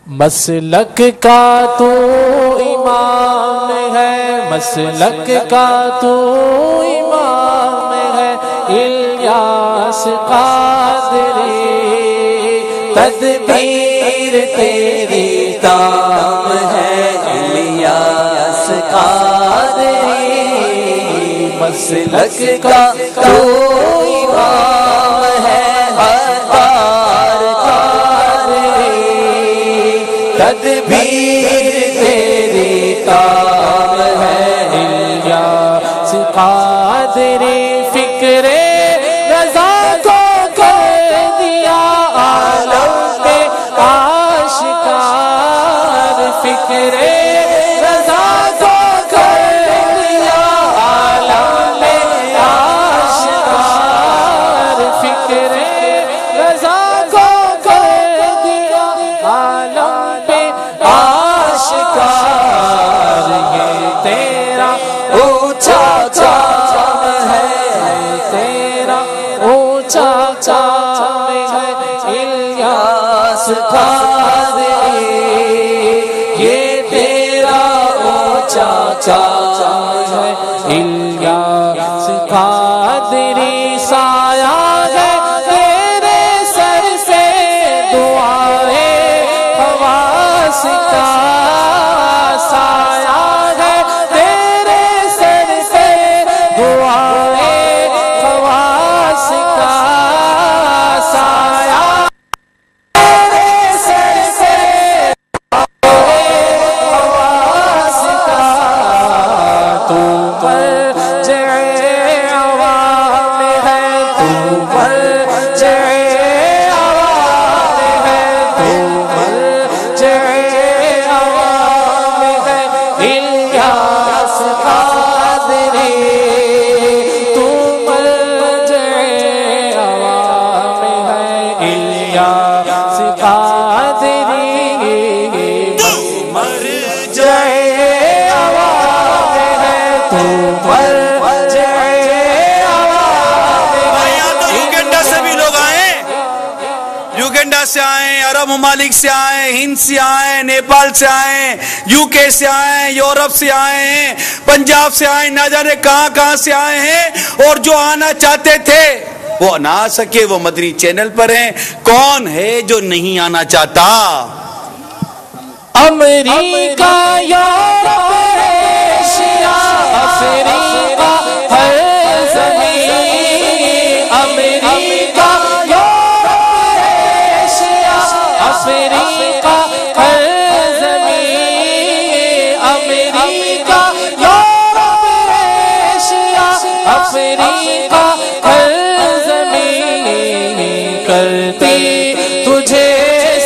مسلک کا تو امام ہے، مسلک کا تو امام ہے، الیاس قادری تدبیر تیری تام ہے، الیاس قادری مسلک کا تو امام ہے، تدبیر تیری تام ہے، الیاس قادری فکر رضا کو کر دیا عالم پہ آشکار، فکر رضا کو کر دیا عالم پہ آشکار، فکر رضا کو کر دیا عالم پہ آشکار، یہ تیرا اونچا چام ہے، تیرا اونچا چام ہے، الیاس قادری یہ تیرا اونچا چام ہے، الیاس قادری سایہ ہے تیرے سر سے دعائیں خواص کا، سایہ ہے تیرے سر سے دعائیں خواص کا، سایہ تیرے سر سے دعائیں خواص کا، تو مرجع عوام ہے، تو مرجع عوام ہے، تو مرجع عوام ہے، الیاس قادری تو مرجع عوام ہے، الیاس قادری مرجع عوام ہے، تو مرجع عوام ہے۔ یہاں تو یوگینڈا سے بھی لوگ آئے، یوگینڈا سے آئے، عرب ممالک سے آئے، ہند سے آئے، نیپال سے آئے، یو کے سے آئے، یورپ سے آئے ہیں، پنجاب سے آئے، نہ جانے کہاں کہاں سے آئے ہیں، اور جو آنا چاہتے تھے وہ نہ آ سکے، وہ مدنی چینل پر ہیں۔ کون ہے جو نہیں آنا چاہتا؟ امریکہ، یورپ، ایشیا، افریقہ، ہر زمین، امریکہ، یورپ، ایشیا، افریقہ، ہر زمین، امریکہ، یورپ، ایشیا، افریقہ، ہر زمین، کرتی تجھے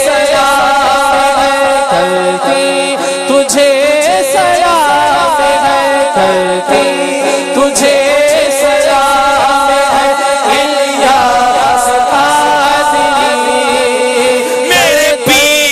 سلام ہے، کرتی تجھے سلام ہے، کرتی تجھے سلام ہے، الیاس قادری میرے پیر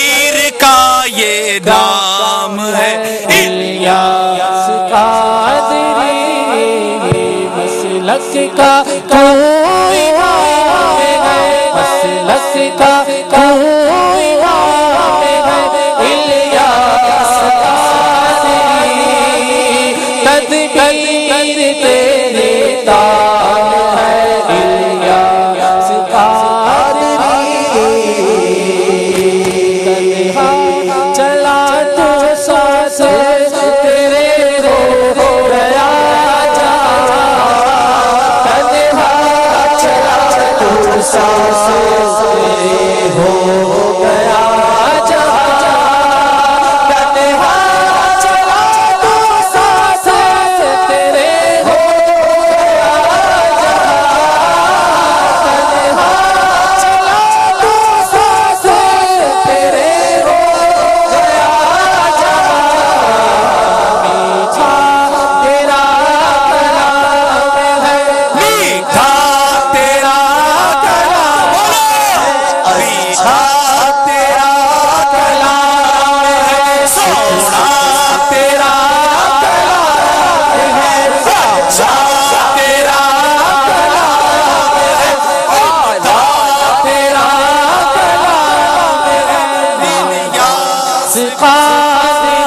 قادری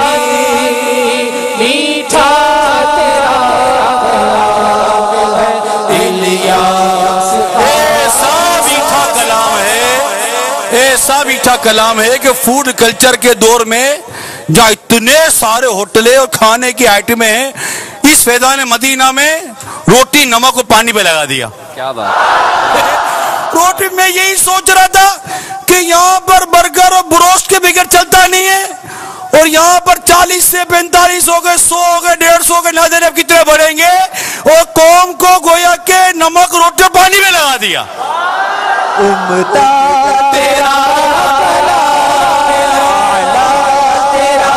میٹھا تیرا کلام ہے الیاس ایسا میٹھا کلام ہے، ایسا میٹھا کلام ہے کہ فوڈ کلچر کے دور میں جہاں اتنے سارے ہوٹلیں اور کھانے کی آئٹمیں ہیں، اس فیضان مدینہ میں روٹی نمک کو پانی پہ لگا دیا. کیا بات. روٹی میں یہی سوچ رہا تھا کہ یہاں پر برگر اور بروسٹ کے بغیر چلتا نہیں ہے، اور یہاں پر 40 سے 45 ہو گئے، 100 ہو گئے، 150 ہو گئے، نہ جانے اب کتنے بڑھیں گے، اور قوم کو گویا کہ نمک روٹی پانی میں لگا دیا. امتا تیرا کلام اعلیٰ تیرا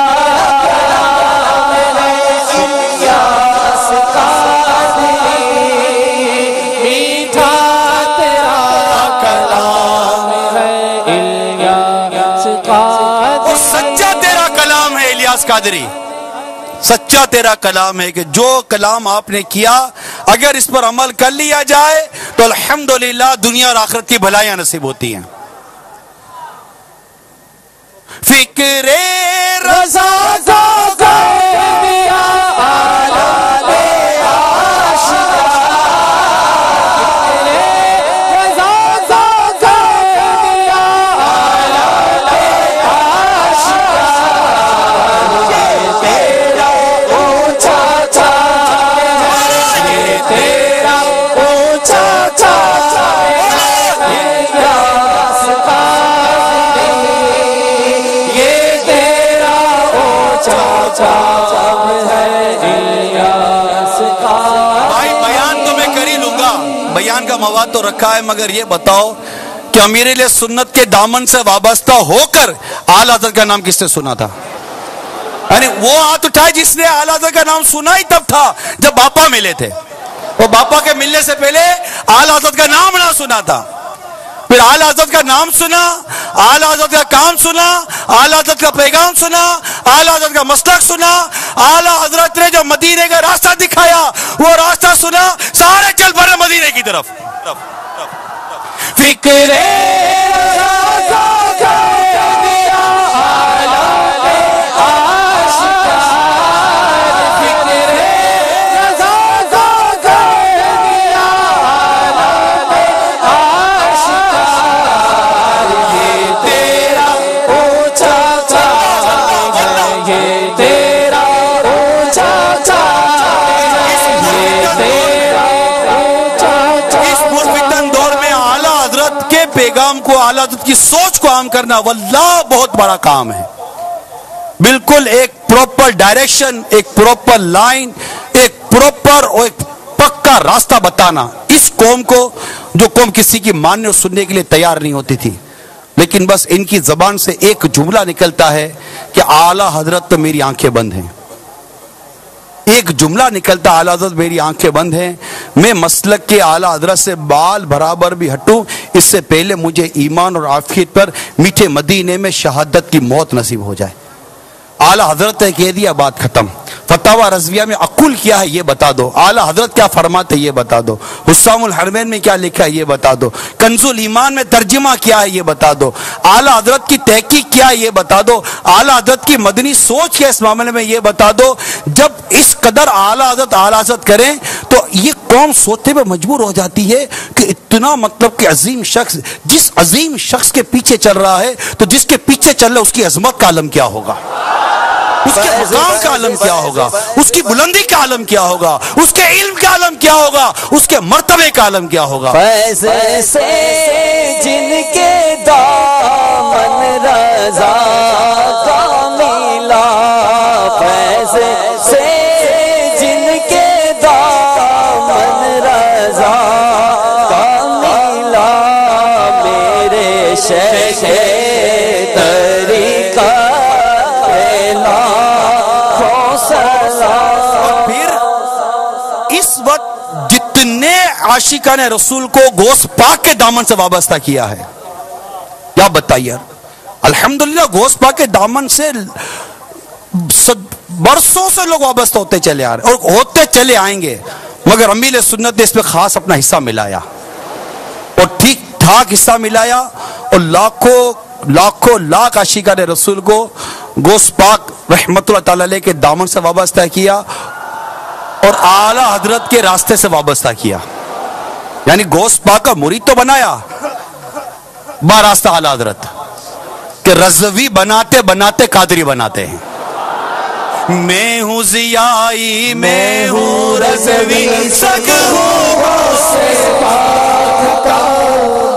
کلام ہے الیاس قادری میٹھا تیرا کلام ہے الیاس قادری. اور سچا تیرا کلام ہے الیاس قادری، سچا تیرا کلام ہے کہ جو کلام آپ نے کیا اگر اس پر عمل کر لیا جائے تو الحمدللہ دنیا اور آخرت کی بھلائیاں نصیب ہوتی ہیں. فکر رضا کو کر دیا آلال عاشقاں، رضا کو کر دیا آلال عاشقاں. یہ تیرا اونچا چاچا ہے، یہ تیرا اونچا چاچا ہے الیاس قادری، یہ تیرا اونچا چاچا ہے الیاس قادری. بھائی بیان تو میں کر ہی لوں گا، بیان کا مواد تو رکھا ہے، مگر یہ بتاؤ کہ امیر علیہ سنت کے دامن سے وابستہ ہو کر اعلیٰ حضرت کا نام کس نے سنا تھا؟ یعنی وہ ہاتھ اٹھائے جس نے اعلیٰ حضرت کا نام سنا ہی تب تھا جب باپا ملے تھے، وہ باپا کے ملنے سے پہلے اعلیٰ حضرت کا نام نہ سنا تھا. پھر اعلیٰ حضرت کا نام سنا، اعلیٰ حضرت کا کام سنا، اعلیٰ حضرت کا پیغام سنا، اعلیٰ حضرت کا مسلک سنا، اعلیٰ حضرت نے جو مدینے کا راستہ دکھایا وہ راستہ سنا، سارے چل پڑے مدینے کی طرف. فکر رضا کو کر دیا آلال عاشقاں، فکر رضا کو کر دیا آلال عاشقاں. یہ تیرا اونچا چاچا ہے، یہ تیرا اونچا چاچا ہے، یہ تیرا اونچا اس پرفتن دور میں اعلیٰ حضرت کے پیغام کو، اعلیٰ حضرت کی سوچ کو عام کرنا واللہ بہت بڑا کام ہے. بالکل ایک پروپر ڈائریکشن، ایک پروپر لائن، ایک پروپر اور ایک پکا راستہ بتانا اس قوم کو، جو قوم کسی کی ماننے اور سننے کے لیے تیار نہیں ہوتی تھی، لیکن بس ان کی زبان سے ایک جملہ نکلتا ہے کہ اعلیٰ حضرت تو میری آنکھیں بند ہیں. ایک جملہ نکلتا اعلیٰ حضرت میری آنکھیں بند ہیں، میں مسلک کے اعلیٰ حضرت سے بال برابر بھی ہٹوں اس سے پہلے مجھے ایمان اور عافیت پر میٹھے مدینے میں شہادت کی موت نصیب ہو جائے. اعلیٰ حضرت نے کہہ دیا بات ختم. فتاوی رضویہ میں عقل کیا ہے یہ بتا دو، اعلیٰ حضرت کیا فرماتے یہ بتا دو، حسام الحرمین میں کیا لکھا ہے یہ بتا دو، کنز الایمان میں ترجمہ کیا ہے یہ بتا دو، اعلیٰ حضرت کی تحقیق کیا ہے یہ بتا دو، اعلیٰ حضرت کی مدنی سوچ کیا اس معاملے میں یہ بتا دو. جب اس قدر اعلیٰ حضرت کریں تو یہ قوم سوچنے پہ مجبور ہو جاتی ہے کہ اتنا مطلب کہ عظیم شخص، جس عظیم شخص کے پیچھے چل رہا ہے تو جس کے پیچھے چل رہا ہے اس کی عظمت کا عالم کیا ہوگا، اس کے مقام کا عالم کیا ہوگا، اس کی بلندی کا عالم کیا ہوگا، اس کے علم کا عالم کیا ہوگا، اس کے مرتبے کا عالم کیا ہوگا. فیض سے جن کے دامن رضا کا ملا، فیض سے جن کے دامن رضا کا ملا، میرے شیخ طریقہ عاشقان رسول کو گوشت پاک کے دامن سے وابستہ کیا ہے. کیا بتائیے، الحمدللہ گوشت پاک کے دامن سے برسوں سے لوگ وابستہ ہوتے چلے آ رہے اور ہوتے چلے آئیں گے، مگر امیر سنت نے اس میں خاص اپنا حصہ ملایا اور ٹھیک ٹھاک حصہ ملایا، اور لاکھوں لاکھ عاشقان رسول کو غوث پاک رحمت اللہ تعالی علیہ کے دامن سے وابستہ کیا اور اعلی حضرت کے راستے سے وابستہ کیا. یعنی غوث پاک کا مرید تو بنایا باراستہ اعلی حضرت کہ رضوی بناتے بناتے قادری بناتے ہیں. میں ہوں ضیائی میں ہوں رضوی سگ ہوں سے پاک کا.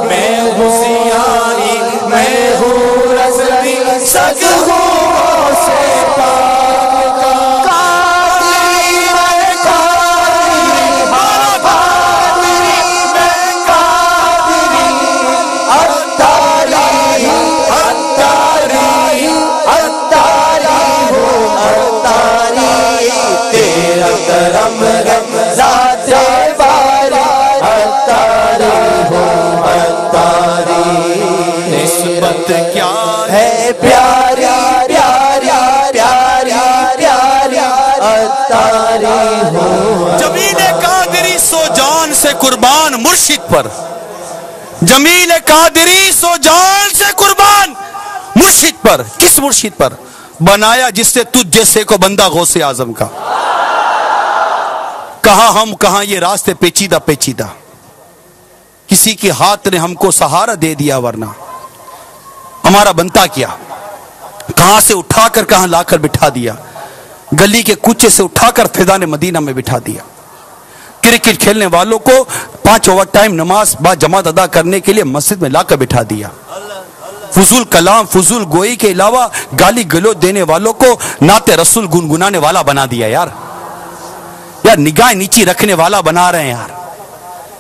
میں ہوں ضیائی میں ہوں رضوی سگ ہوں سے پاک کا. قادری میں قادری قادری میں قادری اتاری اتاری اتاری ہوں اتاری. تیرا کرم ذات باری اتاری ہوں اتاری. نسبت کیا ہے پیاری پیاری پیاری پیاری اتاری ہوں. جمیل قادری سو جان سے قربان مرشد پر. جمیل قادری سو جان سے قربان مرشد پر. کس مرشد پر؟ بنایا جس سے تجھ جیسے کو بندہ غوث اعظم کا. کہاں ہم کہاں یہ راستے پیچیدہ پیچیدہ. کسی کے ہاتھ نے ہم کو سہارا دے دیا ورنہ ہمارا بنتا کیا. کہاں سے اٹھا کر کہاں لا کر بٹھا دیا. گلی کے کوچے سے اٹھا کر فیضان مدینہ میں بٹھا دیا. کرکٹ کھیلنے والوں کو 5 اوور ٹائم نماز با جماعت ادا کرنے کے لیے مسجد میں لا کر بٹھا دیا. فضول کلام فضول گوئی کے علاوہ گالی گلوچ دینے والوں کو نعت رسول گنگنانے والا بنا دیا. یار نگاہ نیچی رکھنے والا بنا رہے ہیں. یار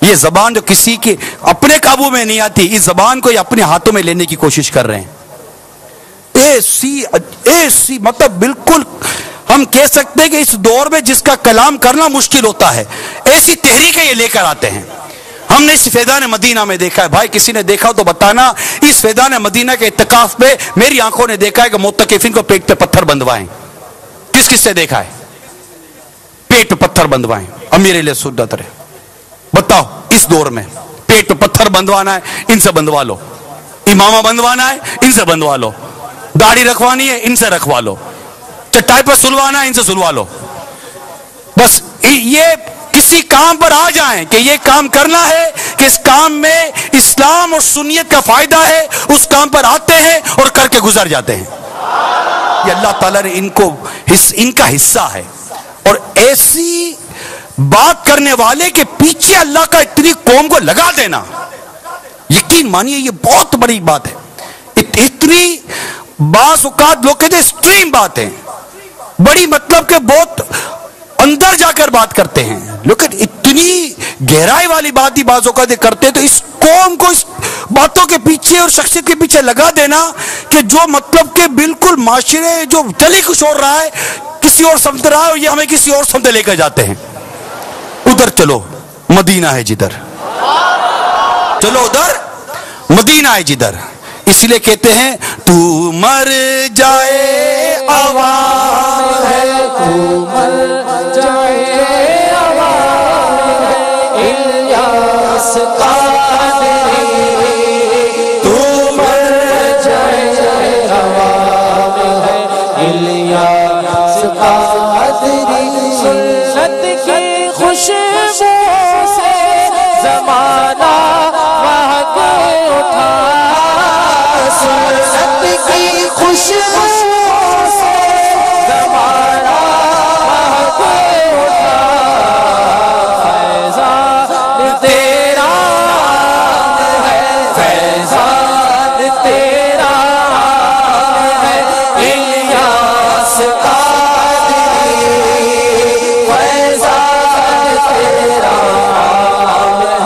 یہ زبان جو کسی کے اپنے قابو میں نہیں آتی, اس زبان کو یہ اپنے ہاتھوں میں لینے کی کوشش کر رہے ہیں. ایسی مطلب بالکل ہم کہہ سکتے ہیں کہ اس دور میں جس کا کلام کرنا مشکل ہوتا ہے ایسی تحریکیں یہ لے کر آتے ہیں. ہم نے اس فیضان مدینہ میں دیکھا ہے. بھائی کسی نے دیکھا تو بتانا. اس فیضان مدینہ کے اعتکاف پہ میری آنکھوں نے دیکھا ہے کہ معتکفین کو پیٹ پہ پتھر بندوائیں. کس کس سے دیکھا ہے؟ پیٹ پہ پتھر بندوائیں. امیر علیہ سنت رہے. بتاؤ اس دور میں پیٹ پہ پتھر بندوانا ہے ان سے بندوا لو. امامہ بندوانا ہے ان سے بندوا لو. داڑھی رکھوانی ہے ان سے رکھوا لو. چٹائی پر سلوانا ہے ان سے سلوا لو. بس یہ کسی کام پر آ جائیں کہ یہ کام کرنا ہے کہ اس کام میں اسلام اور سنیت کا فائدہ ہے, اس کام پر آتے ہیں اور کر کے گزر جاتے ہیں. یہ اللہ تعالیٰ نے ان کا حصہ ہے. اور ایسی بات کرنے والے کے پیچھے اللہ کا اتنی قوم کو لگا دینا, یقین مانیے یہ بہت بڑی بات ہے. اتنی بعض اوقات لوگ کہتے ہیں ایکسٹریم بات ہے, بڑی مطلب کہ بہت اندر جا کر بات کرتے ہیں, لیکن اتنی گہرائی والی بات ہی بعض اوقات کرتے ہیں. تو اس قوم کو اس باتوں کے پیچھے اور شخصیت کے پیچھے لگا دینا کہ جو مطلب کہ بالکل معاشرے جو چلی کچھ اور رہا ہے کسی اور سمت رہا ہے اور یہ ہمیں کسی اور سمت لے کر جاتے ہیں. ادھر چلو مدینہ ہے جدھر, چلو ادھر مدینہ ہے جدھر. اس لیے کہتے ہیں تو مر جائے عوام ہے, تو مر جائے عوام ہے الیاس قادری. تو مر جائے عوام ہے الیاس قادری. سنت کی خوشبو سے زمانہ مہک اٹھا, سنت کی خوشبو سے زمانہ مہک اٹھا. فیضان تیرا ہے, فیضان تیرا ہے الیاس قادری. فیضان تیرا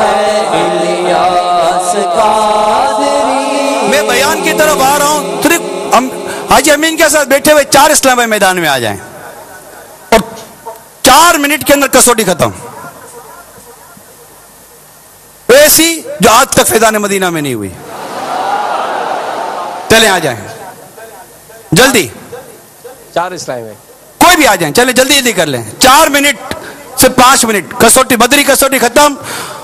ہے الیاس قادری. میں بیان کی طرف آ رہا ہوں. صرف ہم حاجی امین کے ساتھ بیٹھے ہوئے 4 اسلام میدان میں آ جائیں اور 4 منٹ کے اندر کسوٹی ختم. ایسی جو آج تک فیضان مدینہ میں نہیں ہوئی. چلیں آ جائیں جلدی. 4 اسلام ہے, کوئی بھی آ جائیں, چلیں جلدی جلدی کر لیں. 4 منٹ سے 5 منٹ کسوٹی بدری کسوٹی ختم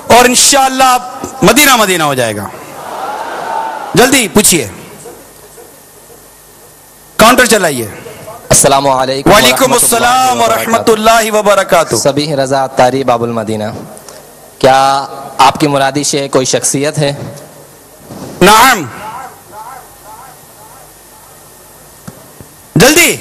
اور انشاءاللہ مدینہ مدینہ ہو جائے گا. جلدی پوچھئے کاؤنٹر چلائیے. السلام علیکم. وعلیکم السلام ورحمۃ اللہ وبرکاتہ. سبیح رضا اتاری باب المدینہ. کیا آپ کی مرادی شیخ کوئی شخصیت ہے؟ نعم. جلدی.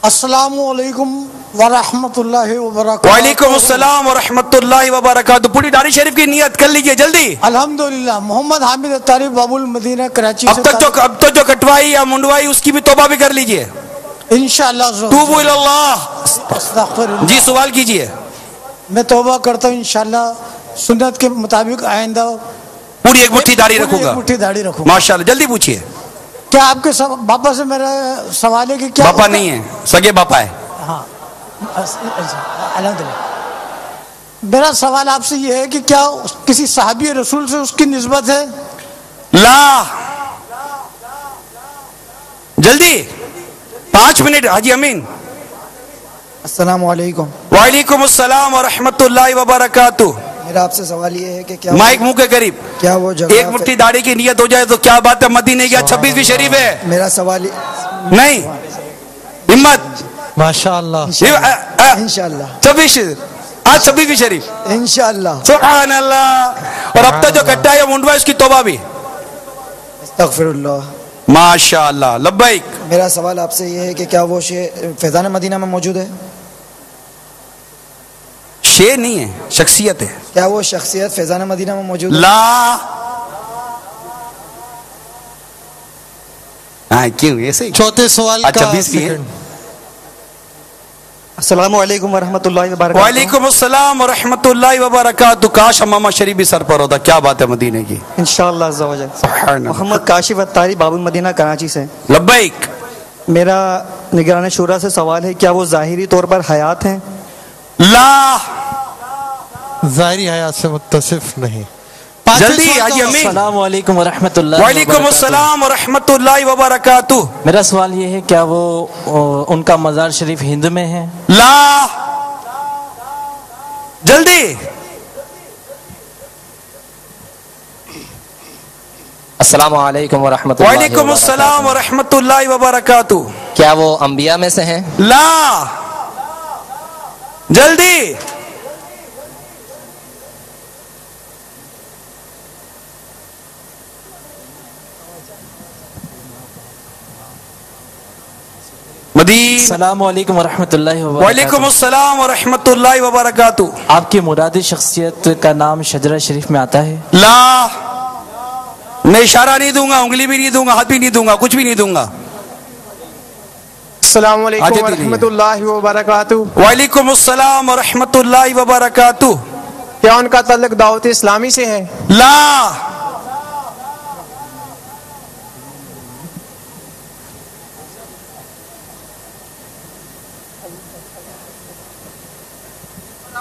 السلام علیکم ورحمۃ اللہ وبرکاتہ. وعلیکم السلام ورحمۃ اللہ وبرکاتہ. پوری داڑھی شریف کی نیت کر لیجئے جلدی. الحمدللہ. محمد حامد اتاری باب المدینہ کراچی سے. اب تو جو کٹوائی یا منڈوائی اس کی بھی توبہ بھی کر لیجئے انشاءاللہ. توبوا الی اللہ. استغفر اللہ. جی سوال کیجئے. میں توبہ کرتا ہوں انشاءاللہ سنت کے مطابق آئندہ پوری ایک مٹھی داڑھی رکھوں گا. مٹھی داڑھی رکھوں گا ماشاءاللہ. جلدی پوچھئے. کیا آپ کے باپا سے میرا سوال ہے کہ کیا باپا نہیں ہے, سگے باپا ہے. ہاں الحمدللہ. میرا سوال آپ سے یہ ہے کہ کیا کسی صحابی رسول سے اس کی نسبت ہے؟ لا. جلدی 5 منٹ. حاجی امین. السلام علیکم. وعلیکم السلام ورحمۃ اللہ وبرکاتہ. میرا آپ سے سوال یہ ہے کہ کیا مائک منہ کے قریب. کیا وہ جگہ ایک مٹھی داڑھی کی نیت ہو جائے تو کیا بات ہے, مدینے کا 26ویں شریف ہے. میرا سوال نہیں ہمت. ماشاءاللہ. انشاءاللہ 26 آج 26ویں شریف. انشاءاللہ. سبحان اللہ. اور اب تک جو کٹا ہے منڈوا اس کی توبہ بھی. استغفر اللہ. ماشاء اللہ. لبیک. میرا سوال آپ سے یہ ہے کہ کیا وہ فیضان مدینہ میں موجود ہے؟ شے نہیں ہے, شخصیت ہے. کیا وہ شخصیت فیضان مدینہ میں موجود ہے؟ لا. ہاں کیوں ایسے. چوتھے سوال کا 26 بھی ہے. السلام علیکم ورحمۃ اللہ وبرکاتہ. وعلیکم السلام ورحمۃ اللہ وبرکاتہ. کاش امامہ شریف بھی سر پر ہوتا. کیا بات ہے مدینے کی. انشاءاللہ عز و جل. سبحان اللہ. محمد کاشف اتاری باب المدینہ کراچی سے. لبیک. میرا نگران شورا سے سوال ہے کیا وہ ظاہری طور پر حیات ہیں؟ لا. ظاہری حیات سے متصف نہیں. جلدی حاجی امین. السلام علیکم ورحمۃ اللہ. وعلیکم السلام ورحمۃ اللہ وبرکاتہ. میرا سوال یہ ہے کیا وہ ان کا مزار شریف ہند میں ہے؟ لا. جلدی. السلام علیکم ورحمۃ اللہ. وعلیکم السلام ورحمۃ اللہ وبرکاتہ. کیا وہ انبیاء میں سے ہیں؟ لا. جلدی. مدین. السلام علیکم ورحمۃ اللہ وبرکاتہ. وعلیکم السلام ورحمۃ اللہ وبرکاتہ. آپ کی مرادی شخصیت کا نام شجرہ شریف میں آتا ہے؟ لا. میں اشارہ نہیں دوں گا, انگلی بھی نہیں دوں گا, ہاتھ بھی نہیں دوں گا, کچھ بھی نہیں دوں گا. السلام علیکم ورحمۃ اللہ وبرکاتہ. وعلیکم السلام ورحمۃ اللہ وبرکاتہ. کیا ان کا تعلق دعوت اسلامی سے ہے؟ لا.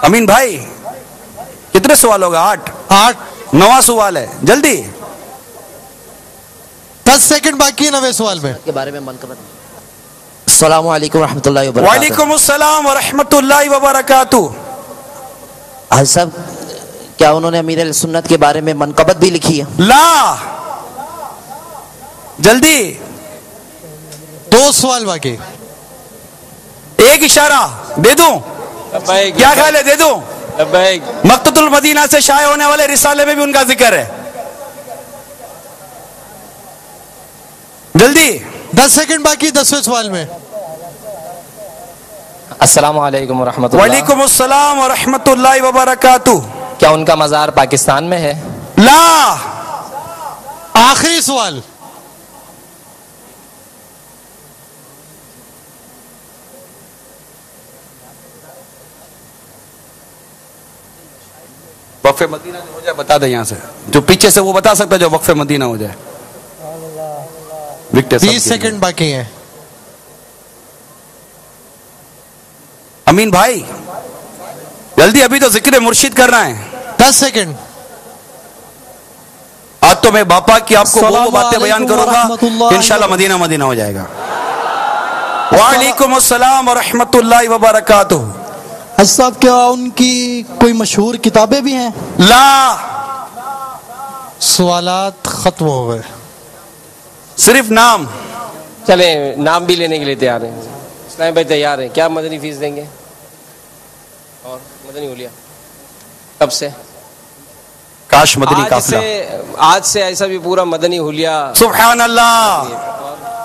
امین بھائی کتنے سوال ہوگا؟ 8. 9واں سوال ہے. جلدی. 10 سیکنڈ باقی ہے 9ویں سوال میں. کے بارے میں منقبت. السلام علیکم ورحمۃ اللہ وبرکاتہ. وعلیکم السلام ورحمۃ اللہ وبرکاتہ. حاجی صاحب کیا انہوں نے امیر سنت کے بارے میں منقبت بھی لکھی ہے؟ لا. جلدی. 2 سوال باقی. ایک اشارہ دے دوں. کیا خیال ہے, دے دوں؟ مقتۃ المدینہ سے شائع ہونے والے رسالے میں بھی ان کا ذکر ہے. جلدی. 10 سیکنڈ باقی 10ویں سوال میں. السلام علیکم ورحمۃ اللہ. وعلیکم السلام ورحمۃ اللہ وبرکاتہ. کیا ان کا مزار پاکستان میں ہے؟ لا. آخری سوال. وقف مدینہ ہو جائے بتا دیں یہاں سے, جو پیچھے سے وہ بتا سکتا ہے جو وقف مدینہ ہو جائے. 20 سیکنڈ باقی ہیں. امین بھائی جلدی, ابھی تو ذکر مرشد کرنا ہے. 10 سیکنڈ. آج تو میں باپا کی آپ کو وہ باتیں بیان کروں گا, انشاءاللہ مدینہ مدینہ ہو جائے گا. وعلیکم السلام ورحمۃ اللہ وبرکاتہ. حضرت صاحب کیا ان کی کوئی مشہور کتابیں بھی ہیں؟ لا. سوالات ختم ہو گئے. صرف نام. چلیں نام بھی لینے کے لیے تیار ہیں. اسلام بھائی تیار ہیں. کیا مدنی فیس دیں گے؟ اور مدنی حلیہ کب سے؟ کاش مدنی قافلہ. آج سے ایسا بھی پورا مدنی حلیہ. سبحان اللہ.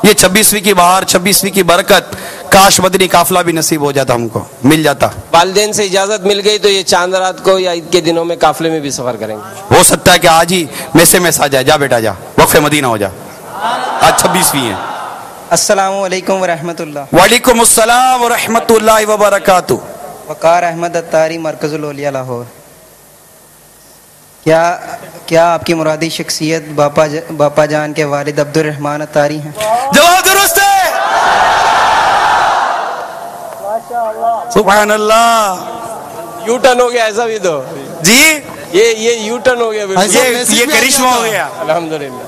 یہ 26ویں کی بہار، 26ویں کی برکت. کاش مدنی قافلہ بھی نصیب ہو جاتا، ہم کو مل جاتا. والدین سے اجازت مل گئی تو یہ چاند رات کو یا عید کے دنوں میں قافلے میں بھی سفر کریں گے. ہو سکتا ہے کہ آج ہی میس آ جائے. جا بیٹا جا، وقف مدینہ ہو جا. آج 26ویں ہے. السلام علیکم ورحمۃ اللہ. وعلیکم السلام ورحمۃ اللہ وبرکاتہ. وقار احمد اتاری، مرکز الاولیاء لاہور. کیا آپ کی مرادی شخصیت باپا جان کے والد عبد الرحمان اتاری ہیں؟ جواب درست ہے. سبحان اللہ. یو ٹرن ہو گیا ایسا بھی تو جی. یہ یو ٹرن ہو گیا. یہ کرشمہ ہو گیا. الحمدللہ.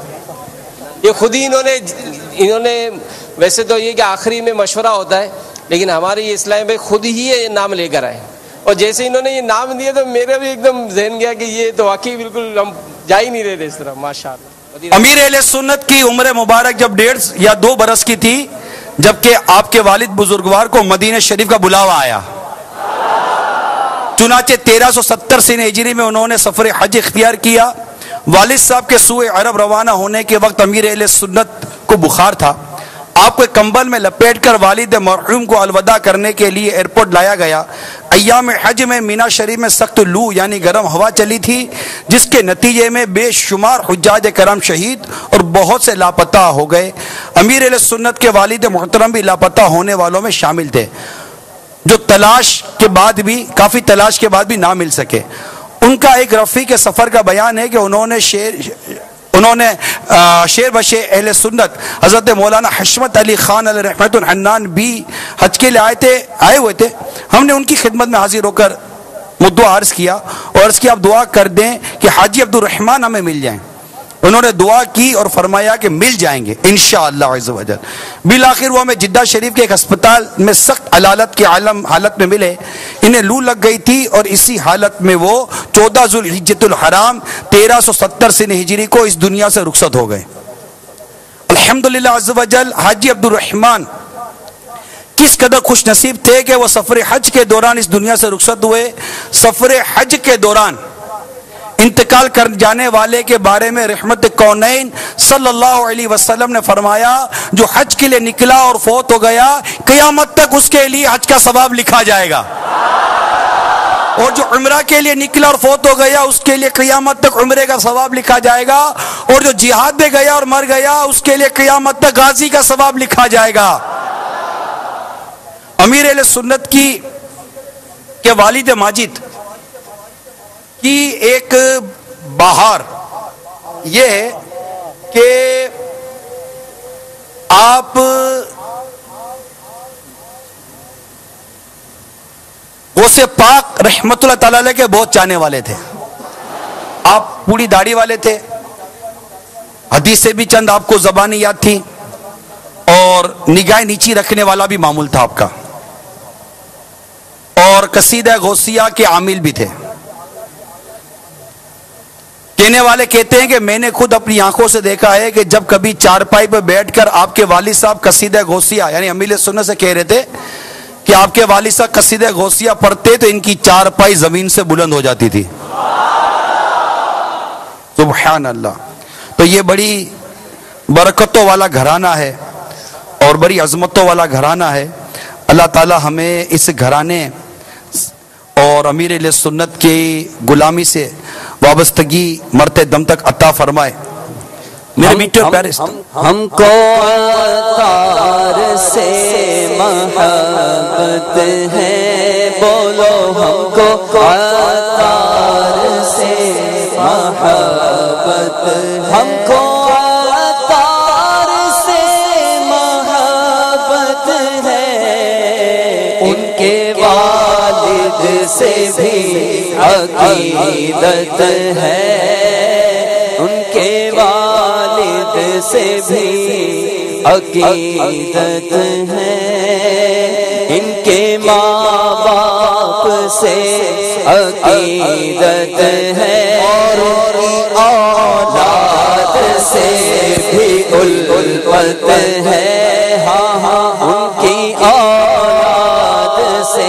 یہ خود ہی انہوں نے ویسے تو یہ کہ آخری میں مشورہ ہوتا ہے، لیکن ہمارے یہ اسلام بھائی خود ہی یہ نام لے کر آئے. اور جیسے انہوں نے یہ نام دیا تو میرا بھی ایک دم ذہن گیا کہ یہ تو واقعی بالکل ہم جا ہی نہیں رہے تھے اس طرح. ماشاءاللہ. امیر اہل سنت کی عمر مبارک جب 1.5 یا 2 برس کی تھی، جبکہ آپ کے والد بزرگوار کو مدینہ شریف کا بلاوا آیا. چنانچہ 1370 سن ہجری میں انہوں نے سفر حج اختیار کیا. والد صاحب کے سوئے عرب روانہ ہونے کے وقت امیر اہل سنت کو بخار تھا. آپ کو کمبل میں لپیٹ کر والد مرحوم کو الوداع کرنے کے لیے ایئرپورٹ لایا گیا. ایام حج میں مینا شریف میں سخت لو یعنی گرم ہوا چلی تھی، جس کے نتیجے میں بے شمار حجاج کرام شہید اور بہت سے لاپتہ ہو گئے. امیر اہل سنت کے والد محترم بھی لاپتہ ہونے والوں میں شامل تھے، جو کافی تلاش کے بعد بھی نہ مل سکے. ان کا ایک رفیق سفر کا بیان ہے کہ انہوں نے شیر بشیر اہل سنت حضرت مولانا حشمت علی خان علیہ رحمت الحنان بھی حج کے لیے آئے ہوئے تھے. ہم نے ان کی خدمت میں حاضر ہو کر مدعا عرض کیا اور عرض کی آپ دعا کر دیں کہ حاجی عبد الرحمان ہمیں مل جائیں. انہوں نے دعا کی اور فرمایا کہ مل جائیں گے انشاءاللہ عز و جل. بالآخر وہ ہمیں جدہ شریف کے ایک ہسپتال میں سخت علالت کی حالت میں ملے. انہیں لو لگ گئی تھی اور اسی حالت میں وہ 14 ذوالحجۃ الحرام 1370 سن ہجری کو اس دنیا سے رخصت ہو گئے. الحمدللہ عز و جل. حاجی عبد الرحمان کس قدر خوش نصیب تھے کہ وہ سفر حج کے دوران اس دنیا سے رخصت ہوئے. سفر حج کے دوران انتقال کر جانے والے کے بارے میں رحمت کونین صلی اللہ علیہ وسلم نے فرمایا، جو حج کے لیے نکلا اور فوت ہو گیا قیامت تک اس کے لیے حج کا ثواب لکھا جائے گا، اور جو عمرہ کے لیے نکلا اور فوت ہو گیا اس کے لیے قیامت تک عمرے کا ثواب لکھا جائے گا، اور جو جہاد میں گیا اور مر گیا اس کے لیے قیامت تک غازی کا ثواب لکھا جائے گا. امیر اہل سنت کے والد ماجد کی ایک بہار یہ ہے کہ آپ غوث پاک رحمت اللہ تعالی علیہ کے بہت چاہنے والے تھے. آپ پوری داڑھی والے تھے، حدیث سے بھی چند آپ کو زبانی یاد تھی، اور نگاہ نیچی رکھنے والا بھی معمول تھا آپ کا، اور قصیدہ غوثیہ کے عامل بھی تھے. کہنے والے کہتے ہیں کہ میں نے خود اپنی آنکھوں سے دیکھا ہے کہ جب کبھی چارپائی پہ بیٹھ کر آپ کے والد صاحب قصیدہ غوثیہ یعنی امیر سنت سے کہہ رہے تھے کہ آپ کے والد صاحب قصیدہ غوثیہ پڑھتے تو ان کی چارپائی زمین سے بلند ہو جاتی تھی. سبحان اللہ. تو یہ بڑی برکتوں والا گھرانہ ہے اور بڑی عظمتوں والا گھرانہ ہے. اللہ تعالی ہمیں اس گھرانے اور امیر اہل سنت کی غلامی سے وابستگی مرتے دم تک عطا فرمائے. میرے میٹھے پیارے ہم کو عطار سے محبت ہے، بولو ہم کو عطار سے محبت، ہم کو عطار سے محبت ہے، ان کے والد سے بھی عقیدت ہے، ان کے والد سے بھی عقیدت ہے، ان کے ماں باپ سے عقیدت ہے، اور اولاد سے بھی الفت ہے، ہاں ہاں ان کی اولاد سے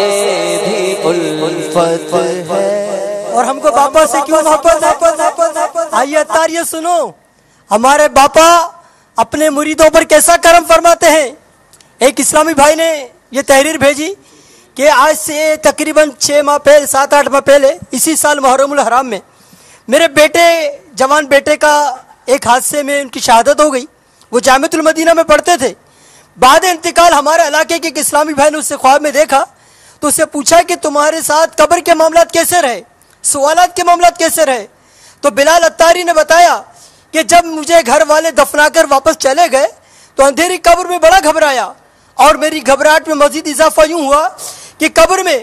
بھی الفت ہے۔ اور ہم کو باپا سے کیوں محبت ہے؟ آئیے اتار یہ سنو، ہمارے باپا اپنے مریدوں پر کیسا کرم فرماتے ہیں۔ ایک اسلامی بھائی نے یہ تحریر بھیجی کہ آج سے تقریباً 6 ماہ پہلے 7-8 ماہ پہلے اسی سال محرم الحرام میں میرے بیٹے جوان بیٹے کا ایک حادثے میں ان کی شہادت ہو گئی۔ وہ جامعۃ المدینہ میں پڑھتے تھے۔ بعد انتقال ہمارے علاقے کے ایک اسلامی بھائی نے اسے خواب میں دیکھا تو اسے پوچھا کہ تمہارے ساتھ قبر کے معاملات کیسے رہے، سوالات کے معاملات کیسے رہے؟ تو بلال اتاری نے بتایا کہ جب مجھے گھر والے دفنا کر واپس چلے گئے تو اندھیری قبر میں بڑا گھبرایا، اور میری گھبراہٹ میں مزید اضافہ یوں ہوا کہ قبر میں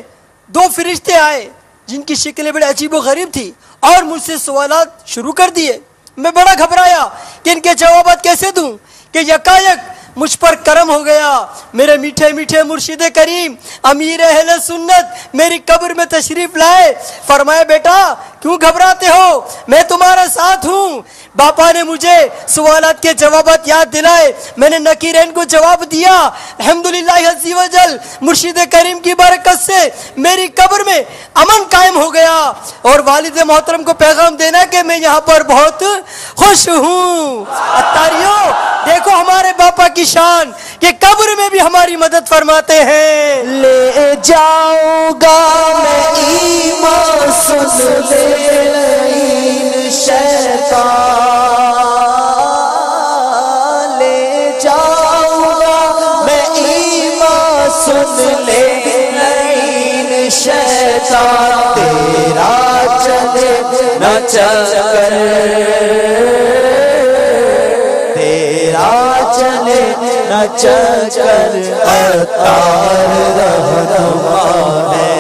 2 فرشتے آئے جن کی شکلیں بڑے عجیب و غریب تھی اور مجھ سے سوالات شروع کر دیے۔ میں بڑا گھبرایا کہ ان کے جوابات کیسے دوں کہ یکایک مجھ پر کرم ہو گیا۔ میرے میٹھے میٹھے مرشد کریم امیر اہل سنت میری قبر میں تشریف لائے، فرمایا بیٹا کیوں گھبراتے ہو، میں تمہارا ساتھ ہوں۔ باپا نے مجھے سوالات کے جوابات یاد دلائے، میں نے نکیرین کو جواب دیا۔ الحمدللہ عز و جل مرشد کریم کی برکت سے میری قبر میں امن قائم ہو گیا، اور والد محترم کو پیغام دینا کہ میں یہاں پر بہت خوش ہوں۔ اتاریوں دیکھو ہمارے باپا کی شان کہ قبر میں بھی ہماری مدد فرماتے ہیں۔ لے جاؤں گا میں ایمان سن لے شیطان، لے جاؤں گا میں ایمان سن لے شیطان، تیرا چلے نہ چکر، چلے نہ چکر، اتار رہنما ہے،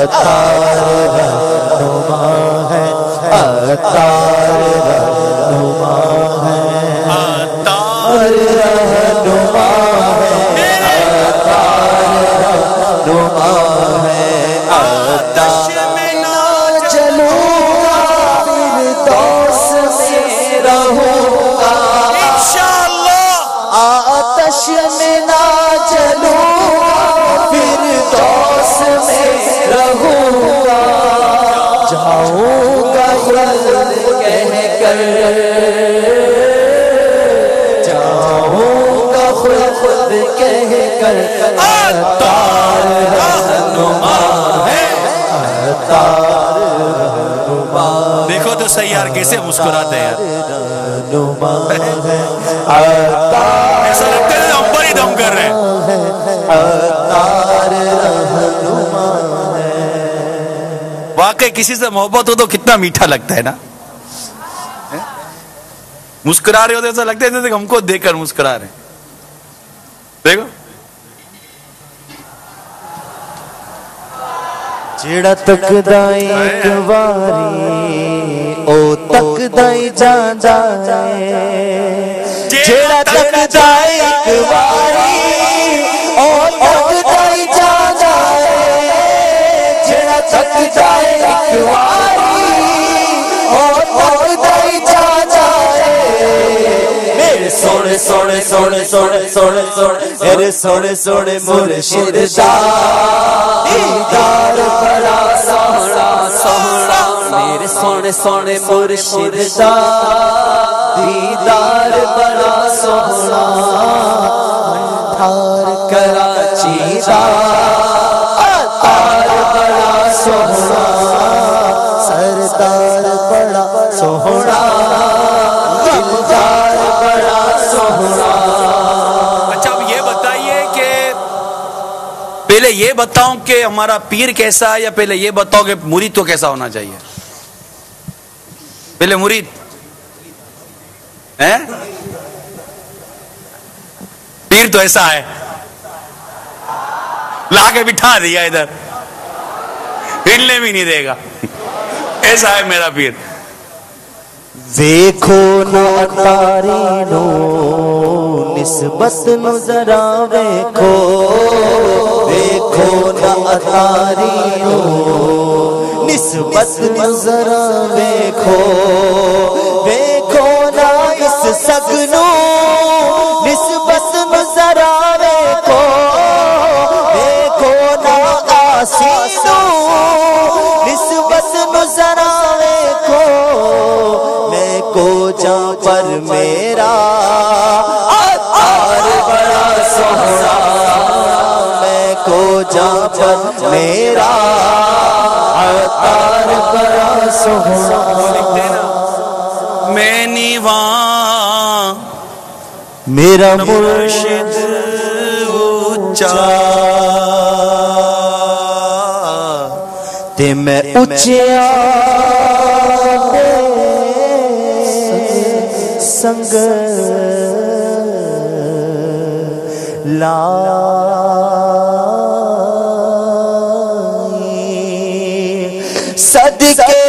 اتار رہنما ہے، اتار رہنما ہے، اتار رہنما ہے، اتار رہنما ہے، اتار میں نہ چلوں گا پھر دوست سے رہوں گا، آتش میں نہ جلوں گا پھر دوست میں رہوں گا، جاؤں گا خود کہہ کر، جاؤں گا خود کہہ کر، اتار رہنما ہے، اتار رہنما۔ دیکھو تو سیار کیسے مسکراتے ہیں، ایسا لگتا ہے ہم پر ہی دم کر رہے ہیں۔ واقعی کسی سے محبت ہو تو کتنا میٹھا لگتا ہے نا، مسکرا رہے ہو تو ایسا لگتا ہے جیسے ہم کو دیکھ کر مسکرا رہے ہیں۔ دیکھو جڑا تکدا ایک واری او تکدا ہی جاندا ہے، جڑا تکدا ایک واری او تکدا ہی جاندا ہے، جڑا تکدا ایک واری او تکدا ہی جاندا ہے، میرے سونے سونے سونے سونے سونے سونے میرے سونے سونے مرشد دا دیدار بڑا سونا سونا، میرے سونے سونے مرشد دا دیدار بڑا سونا، تھار کراچی دا تار بڑا سونا، سردار بڑا سونا، دلدار بڑا سونا۔ اچھا اب یہ بتائیے کہ پہلے یہ بتاؤں کہ ہمارا پیر کیسا ہے، یا پہلے یہ بتاؤ کہ مرید تو کیسا ہونا چاہیے؟ پہلے مرید ہیں، پیر تو ایسا ہے لا کے بٹھا دیا ادھر، ہلنے بھی نہیں دے گا، ایسا ہے میرا پیر۔ ویکھو نا اتاری نو نسبت نو ذرا ویکھو، ویکھو نا اتاری نو نسبت نو ذرا ویکھو، ویکھو نا اس سگنو میرا عطار بڑا سوہنا میں کو جہاں پر میرا عطار بڑا سوہنا میں نیواں میرا مرشد اونچا تے میں اونچیا سنگ لائی صدقے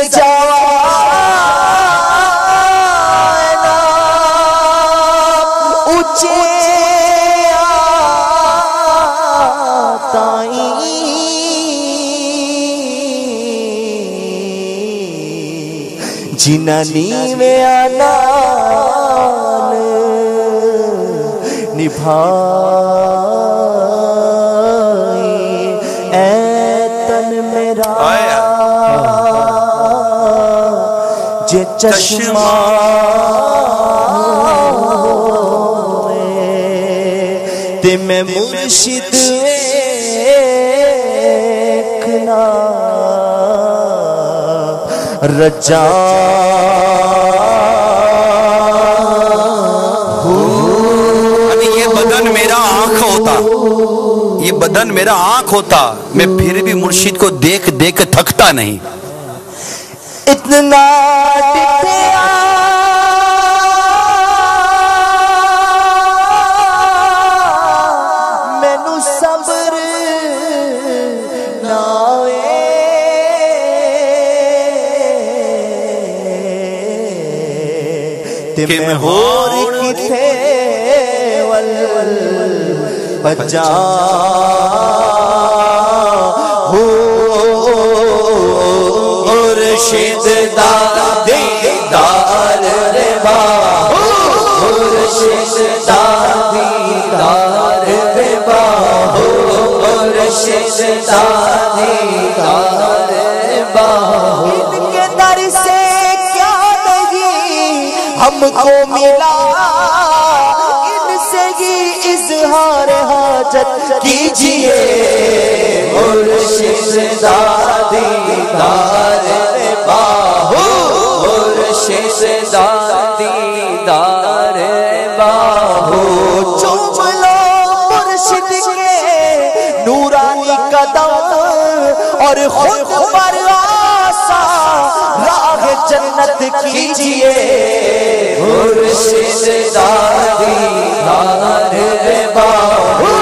جنانی میں آنال نبھائی اے تن میرا جے چشمہ تے میں مرشد ایکنا رجا ابھی یہ بدن میرا آنکھ ہوتا، یہ بدن میرا آنکھ ہوتا، میں پھر بھی مرشد کو دیکھ دیکھ تھکتا نہیں. اتنا ڈٹیا مینو صبر نہ کہ میں ہور کتے بچا مرشد دا دیدار رے با مرشد دا دیدار رے با مرشد دا دیدار رے با ان کے در سے کیا نہیں ہم کو ملا ان سے ہی اظہار حاجت کیجئے مرشد دا دیدار رے باہو مرشد دا دیدار رے باہو چوم لو مرشد کے نورانی قدم اور خود پر آسا راہ جنت کیجئے مرشد دا دیدار رے باہو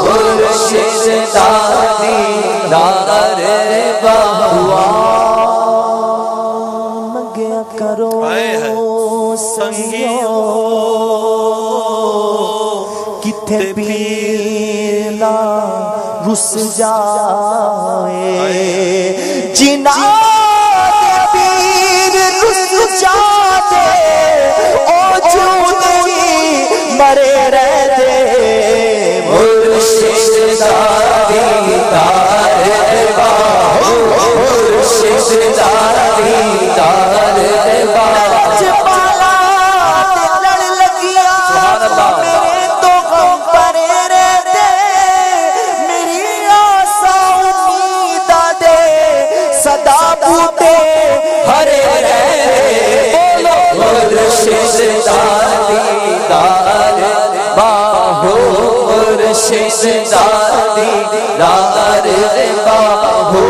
مرشد دا دیدار رے باہو منگیا کرو سنگیو کتے پیلا رس جائے جنا پیر رس جاتے او جو نہیں مرے رہتے مرشد دا دیدار رے باہو مرشد دا دیدار رے باہو جبالا لڑ لگیا میرے تو غم پرے رہتے میری آسا امید دے صدا بوٹے ہرے رہتے مرشد دا دیدار باہو مرشد دا دیدار باہو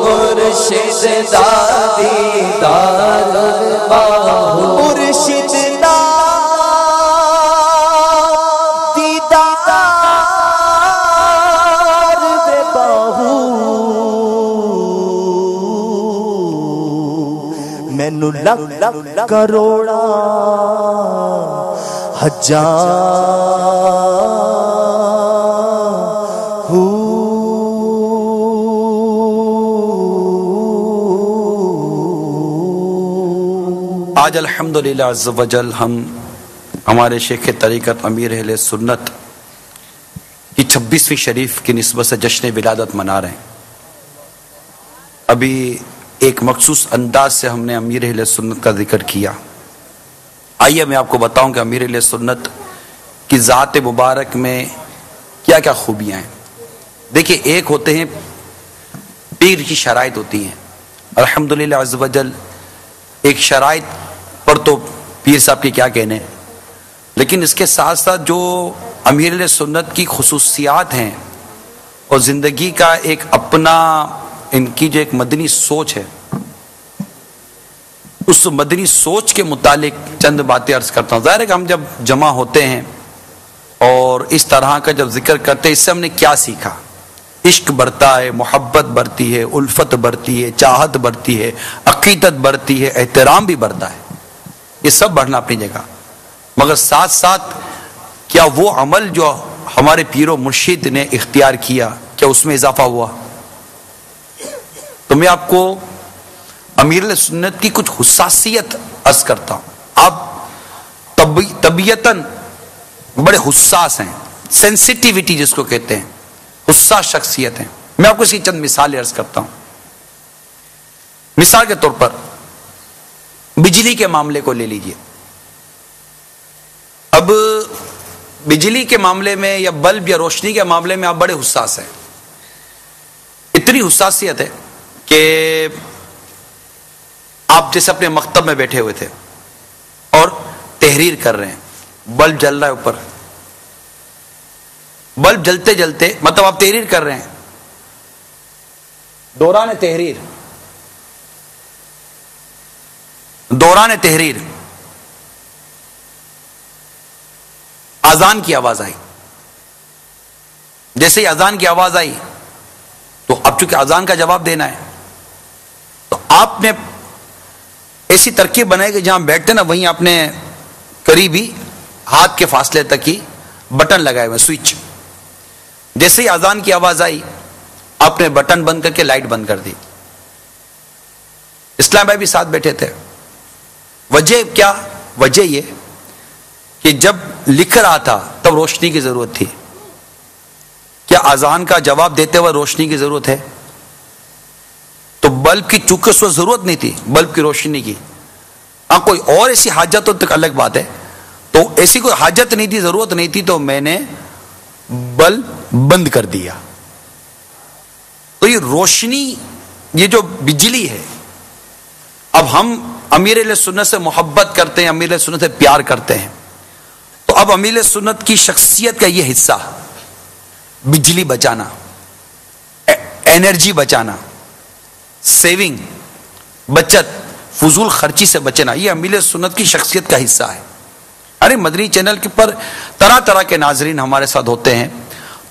مرشد دا دیدار باہو مرشد دا دیدار باہو مینو لکھ کروڑا ہزار آج الحمدللہ عز و جل ہم ہمارے شیخ طریقت امیر اہل سنت کی 26ویں شریف کی نسبت سے جشن ولادت منا رہے ہیں. ابھی ایک مخصوص انداز سے ہم نے امیر اہل سنت کا ذکر کیا. آئیے میں آپ کو بتاؤں کہ امیر اہل سنت کی ذات مبارک میں کیا کیا خوبیاں ہیں. دیکھیے، ایک ہوتے ہیں پیر کی شرائط ہوتی ہیں. الحمدللہ عز و جل ایک شرائط پر تو پیر صاحب کے کیا کہنے، لیکن اس کے ساتھ ساتھ جو امیر اہل سنت کی خصوصیات ہیں اور زندگی کا ایک اپنا ان کی جو ایک مدنی سوچ ہے، اس مدنی سوچ کے متعلق چند باتیں عرض کرتا ہوں. ظاہر ہے کہ ہم جب جمع ہوتے ہیں اور اس طرح کا جب ذکر کرتے ہیں، اس سے ہم نے کیا سیکھا؟ عشق بڑھتا ہے، محبت بڑھتی ہے، الفت بڑھتی ہے، چاہت بڑھتی ہے، عقیدت بڑھتی ہے، احترام بھی بڑھتا ہے. یہ سب بڑھنا اپنی جگہ، مگر ساتھ ساتھ کیا وہ عمل جو ہمارے پیر و مرشد نے اختیار کیا، کیا اس میں اضافہ ہوا؟ تو میں آپ کو امیر اہل سنت کی کچھ حساسیت عرض کرتا ہوں. آپ طبیعتاً بڑے حساس ہیں، سینسیٹیوٹی جس کو کہتے ہیں، حساس شخصیت ہیں. میں آپ کو اس کی چند مثالیں عرض کرتا ہوں. مثال کے طور پر بجلی کے معاملے کو لے لیجئے. اب بجلی کے معاملے میں یا بلب یا روشنی کے معاملے میں آپ بڑے حساس ہیں. اتنی حساسیت ہے کہ آپ جیسے اپنے مکتب میں بیٹھے ہوئے تھے اور تحریر کر رہے ہیں، بلب جل رہا ہے اوپر، بلب جلتے جلتے مطلب آپ تحریر کر رہے ہیں، دوران تحریر اذان کی آواز آئی. جیسے ہی اذان کی آواز آئی تو اب چونکہ اذان کا جواب دینا ہے تو آپ نے ایسی ترکیب بنائی کہ جہاں بیٹھتے نا وہیں آپ نے قریبی ہاتھ کے فاصلے تک ہی بٹن لگائے ہوئے، سوئچ. جیسے ہی اذان کی آواز آئی آپ نے بٹن بند کر کے لائٹ بند کر دی. اسلام بھائی بھی ساتھ بیٹھے تھے. وجہ کیا؟ وجہ یہ کہ جب لکھ رہا تھا تب روشنی کی ضرورت تھی. کیا اذان کا جواب دیتے ہوئے روشنی کی ضرورت ہے؟ تو بلب کی چونکہ اس وقت ضرورت نہیں تھی، بلب کی روشنی کی. ہاں کوئی اور ایسی حاجت ہو تو الگ بات ہے. تو ایسی کوئی حاجت نہیں تھی، ضرورت نہیں تھی، تو میں نے بلب بند کر دیا. تو یہ روشنی، یہ جو بجلی ہے، اب ہم امیر اہل سنت سے محبت کرتے ہیں، امیر اہل سنت سے پیار کرتے ہیں، تو اب امیر اہل سنت کی شخصیت کا یہ حصہ بجلی بچانا، انرجی بچانا، سیونگ، بچت، فضول خرچی سے بچنا، یہ امیر اہل سنت کی شخصیت کا حصہ ہے. ارے مدنی چینل کے پر طرح طرح کے ناظرین ہمارے ساتھ ہوتے ہیں،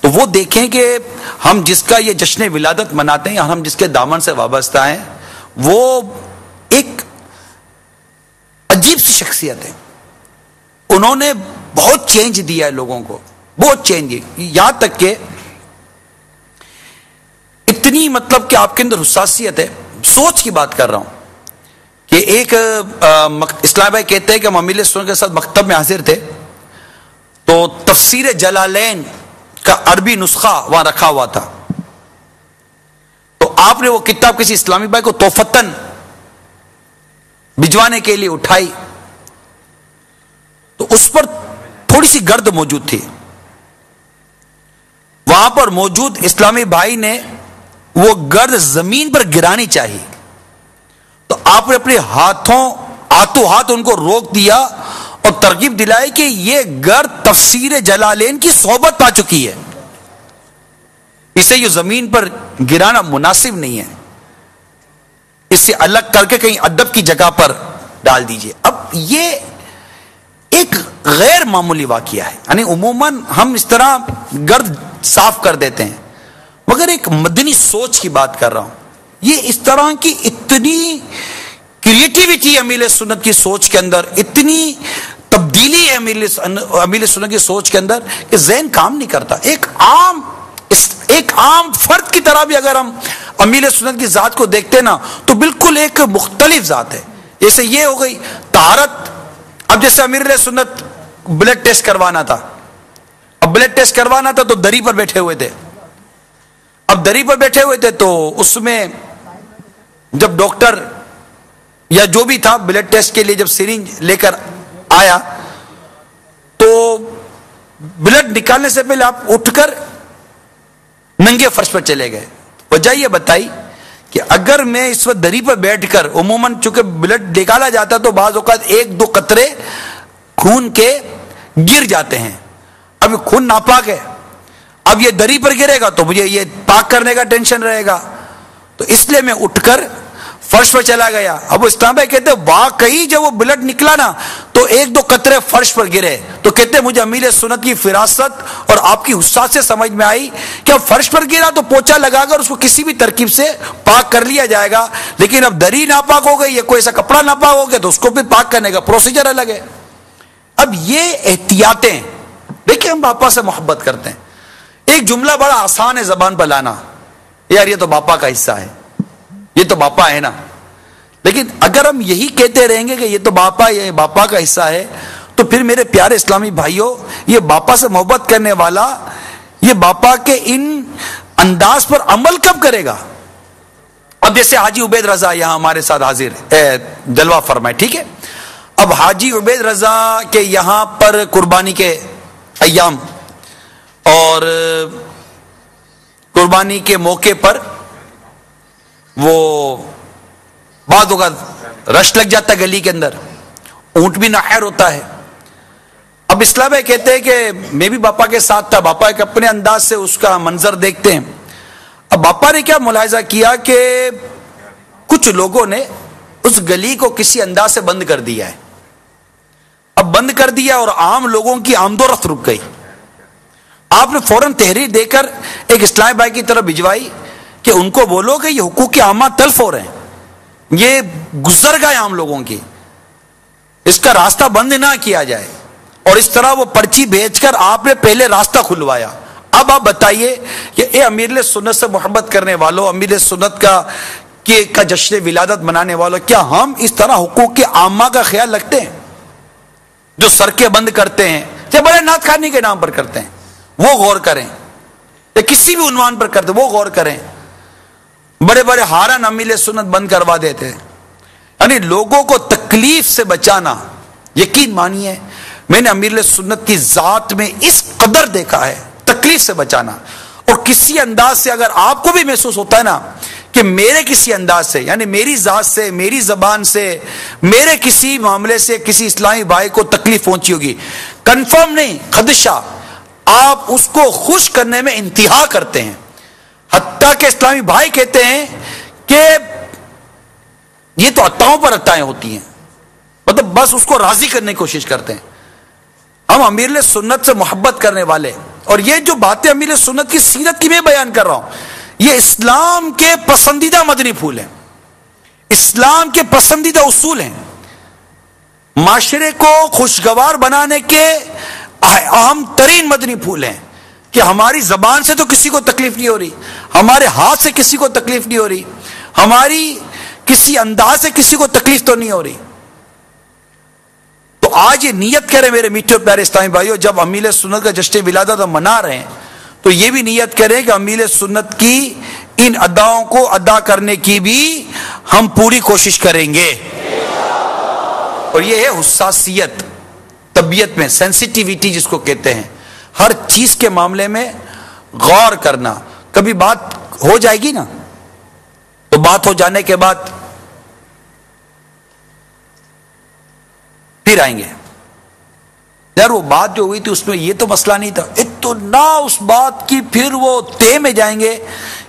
تو وہ دیکھیں کہ ہم جس کا یہ جشن ولادت مناتے ہیں اور ہم جس کے دامن سے وابستہ ہیں، وہ ایک عجیب سی شخصیت ہے. انہوں نے بہت چینج دیا ہے لوگوں کو، بہت چینج دیا، یہاں تک کہ اتنی مطلب کہ آپ کے اندر حساسیت ہے. سوچ کی بات کر رہا ہوں کہ ایک اسلام بھائی کہتے ہیں کہ ہم امیر سنت کے ساتھ مکتب میں حاضر تھے، تو تفسیر جلالین کا عربی نسخہ وہاں رکھا ہوا تھا. تو آپ نے وہ کتاب کسی اسلامی بھائی کو توفتن بھجوانے کے لیے اٹھائی، تو اس پر تھوڑی سی گرد موجود تھی. وہاں پر موجود اسلامی بھائی نے وہ گرد زمین پر گرانی چاہیے، تو آپ نے اپنے ہاتھوں ہاتھ ان کو روک دیا اور ترغیب دلائی کہ یہ گرد تفسیر جلالین کی صحبت پا چکی ہے، اسے یہ زمین پر گرانا مناسب نہیں ہے، اسے الگ کر کے کہیں ادب کی جگہ پر ڈال دیجئے. اب یہ ایک غیر معمولی واقعہ ہے. یعنی عموماً ہم اس طرح گرد صاف کر دیتے ہیں، مگر ایک مدنی سوچ کی بات کر رہا ہوں. یہ اس طرح کی اتنی کریٹیوٹی امیر سنت کی سوچ کے اندر، اتنی تبدیلی ہے امیر سنت کی سوچ کے اندر کہ ذہن کام نہیں کرتا. ایک عام فرد کی طرح بھی اگر ہم امیر سنت کی ذات کو دیکھتے نا تو بالکل ایک مختلف ذات ہے. جیسے یہ ہو گئی طہارت. اب جیسے امیر سنت بلڈ ٹیسٹ کروانا تھا، اب بلڈ ٹیسٹ کروانا تھا تو دری پر بیٹھے ہوئے تھے. اب دری پر بیٹھے ہوئے تھے تو اس میں جب ڈاکٹر یا جو بھی تھا بلڈ ٹیسٹ کے لیے جب سرنج لے کر آیا تو بلڈ نکالنے سے پہلے آپ اٹھ کر ننگے فرش پر چلے گئے. وجہ یہ بتائی کہ اگر میں اس وقت دری پر بیٹھ کر، عموماً چونکہ بلڈ نکالا جاتا تو بعض اوقات 1-2 قطرے خون کے گر جاتے ہیں. اب یہ خون ناپاک ہے، اب یہ دری پر گرے گا تو مجھے یہ پاک کرنے کا ٹینشن رہے گا، تو اس لیے میں اٹھ کر فرش پر چلا گیا. اب اسلام بھائی کہتے واقعی جب وہ بلڈ نکلا نا تو 1-2 قطرے فرش پر گرے، تو کہتے مجھے امیر سنت کی فراست اور آپ کی حساس سے سمجھ میں آئی کہ اب فرش پر گرا تو پوچھا لگا کر اس کو کسی بھی ترکیب سے پاک کر لیا جائے گا، لیکن اب دری ناپاک ہو گئی یا کوئی ایسا کپڑا ناپاک ہو گیا تو اس کو بھی پاک کرنے کا پروسیجر الگ ہے. اب یہ احتیاطیں دیکھیں، ہم باپا سے محبت کرتے ہیں. ایک جملہ بڑا آسان ہے زبان پر لانا، یار یہ تو باپا کا حصہ ہے، یہ تو باپا ہے نا. لیکن اگر ہم یہی کہتے رہیں گے کہ یہ تو باپا کا حصہ ہے، تو پھر میرے پیارے اسلامی بھائیوں، یہ باپا سے محبت کرنے والا یہ باپا کے ان انداز پر عمل کب کرے گا؟ اب جیسے حاجی عبید رضا یہاں ہمارے ساتھ حاضر جلوہ فرمائے، ٹھیک ہے. اب حاجی عبید رضا کے یہاں پر قربانی کے ایام اور قربانی کے موقع پر وہ بعض اوقات رش لگ جاتا ہے گلی کے اندر، اونٹ بھی ناحیر ہوتا ہے. اب اسلام بھائی کہتے ہیں کہ میں بھی باپا کے ساتھ تھا، باپا ایک اپنے انداز سے اس کا منظر دیکھتے ہیں. اب باپا نے کیا ملاحظہ کیا کہ کچھ لوگوں نے اس گلی کو کسی انداز سے بند کر دیا ہے. اب بند کر دیا اور عام لوگوں کی آمد و رفت رک گئی. آپ نے فوراً تحریر دے کر ایک اسلام بھائی کی طرف بھجوائی کہ ان کو بولو کہ یہ حقوق عامہ تلف ہو رہے ہیں، یہ گزر گئے عام لوگوں کی، اس کا راستہ بند نہ کیا جائے. اور اس طرح وہ پرچی بھیج کر آپ نے پہلے راستہ کھلوایا. اب آپ بتائیے کہ اے امیر سنت سے محبت کرنے والوں، امیر سنت کا جشن ولادت منانے والوں، کیا ہم اس طرح حقوق عامہ کا خیال رکھتے ہیں؟ جو سڑکیں بند کرتے ہیں یا بڑے نعت خوانی کے نام پر کرتے ہیں وہ غور کریں، یا کسی بھی عنوان پر کرتے وہ غور کریں. بڑے بڑے ہارن امیر سنت بند کروا دیتے ہیں. یعنی لوگوں کو تکلیف سے بچانا، یقین مانیے میں نے امیر سنت کی ذات میں اس قدر دیکھا ہے، تکلیف سے بچانا. اور کسی انداز سے اگر آپ کو بھی محسوس ہوتا ہے نا کہ میرے کسی انداز سے، یعنی میری ذات سے، میری زبان سے، میرے کسی معاملے سے کسی اسلامی بھائی کو تکلیف پہنچی ہوگی، کنفرم نہیں، خدشہ، آپ اس کو خوش کرنے میں انتہا کرتے ہیں. حتیٰ کہ اسلامی بھائی کہتے ہیں کہ یہ تو عطاؤں پر عطائیں ہوتی ہیں، مطلب بس اس کو راضی کرنے کی کوشش کرتے ہیں. ہم امیر سنت سے محبت کرنے والے، اور یہ جو باتیں امیر سنت کی سیرت کی میں بیان کر رہا ہوں، یہ اسلام کے پسندیدہ مدنی پھول ہیں، اسلام کے پسندیدہ اصول ہیں، معاشرے کو خوشگوار بنانے کے اہم ترین مدنی پھول ہیں. کہ ہماری زبان سے تو کسی کو تکلیف نہیں ہو رہی، ہمارے ہاتھ سے کسی کو تکلیف نہیں ہو رہی، ہماری کسی انداز سے کسی کو تکلیف تو نہیں ہو رہی. تو آج یہ نیت کریں میرے میٹھے پیارے اسلامی بھائیوں، جب امیر سنت کا جشن ولادت ہم منا رہے ہیں تو یہ بھی نیت کریں کہ امیر سنت کی ان اداؤں کو ادا کرنے کی بھی ہم پوری کوشش کریں گے. اور یہ ہے حساسیت، طبیعت میں سینسیٹیویٹی جس کو کہتے ہیں، ہر چیز کے معاملے میں غور کرنا. کبھی بات ہو جائے گی نا تو بات ہو جانے کے بعد پھر آئیں گے، یار وہ بات جو ہوئی تھی اس میں یہ تو مسئلہ نہیں تھا، اتنا اس بات کی پھر وہ تہ میں جائیں گے،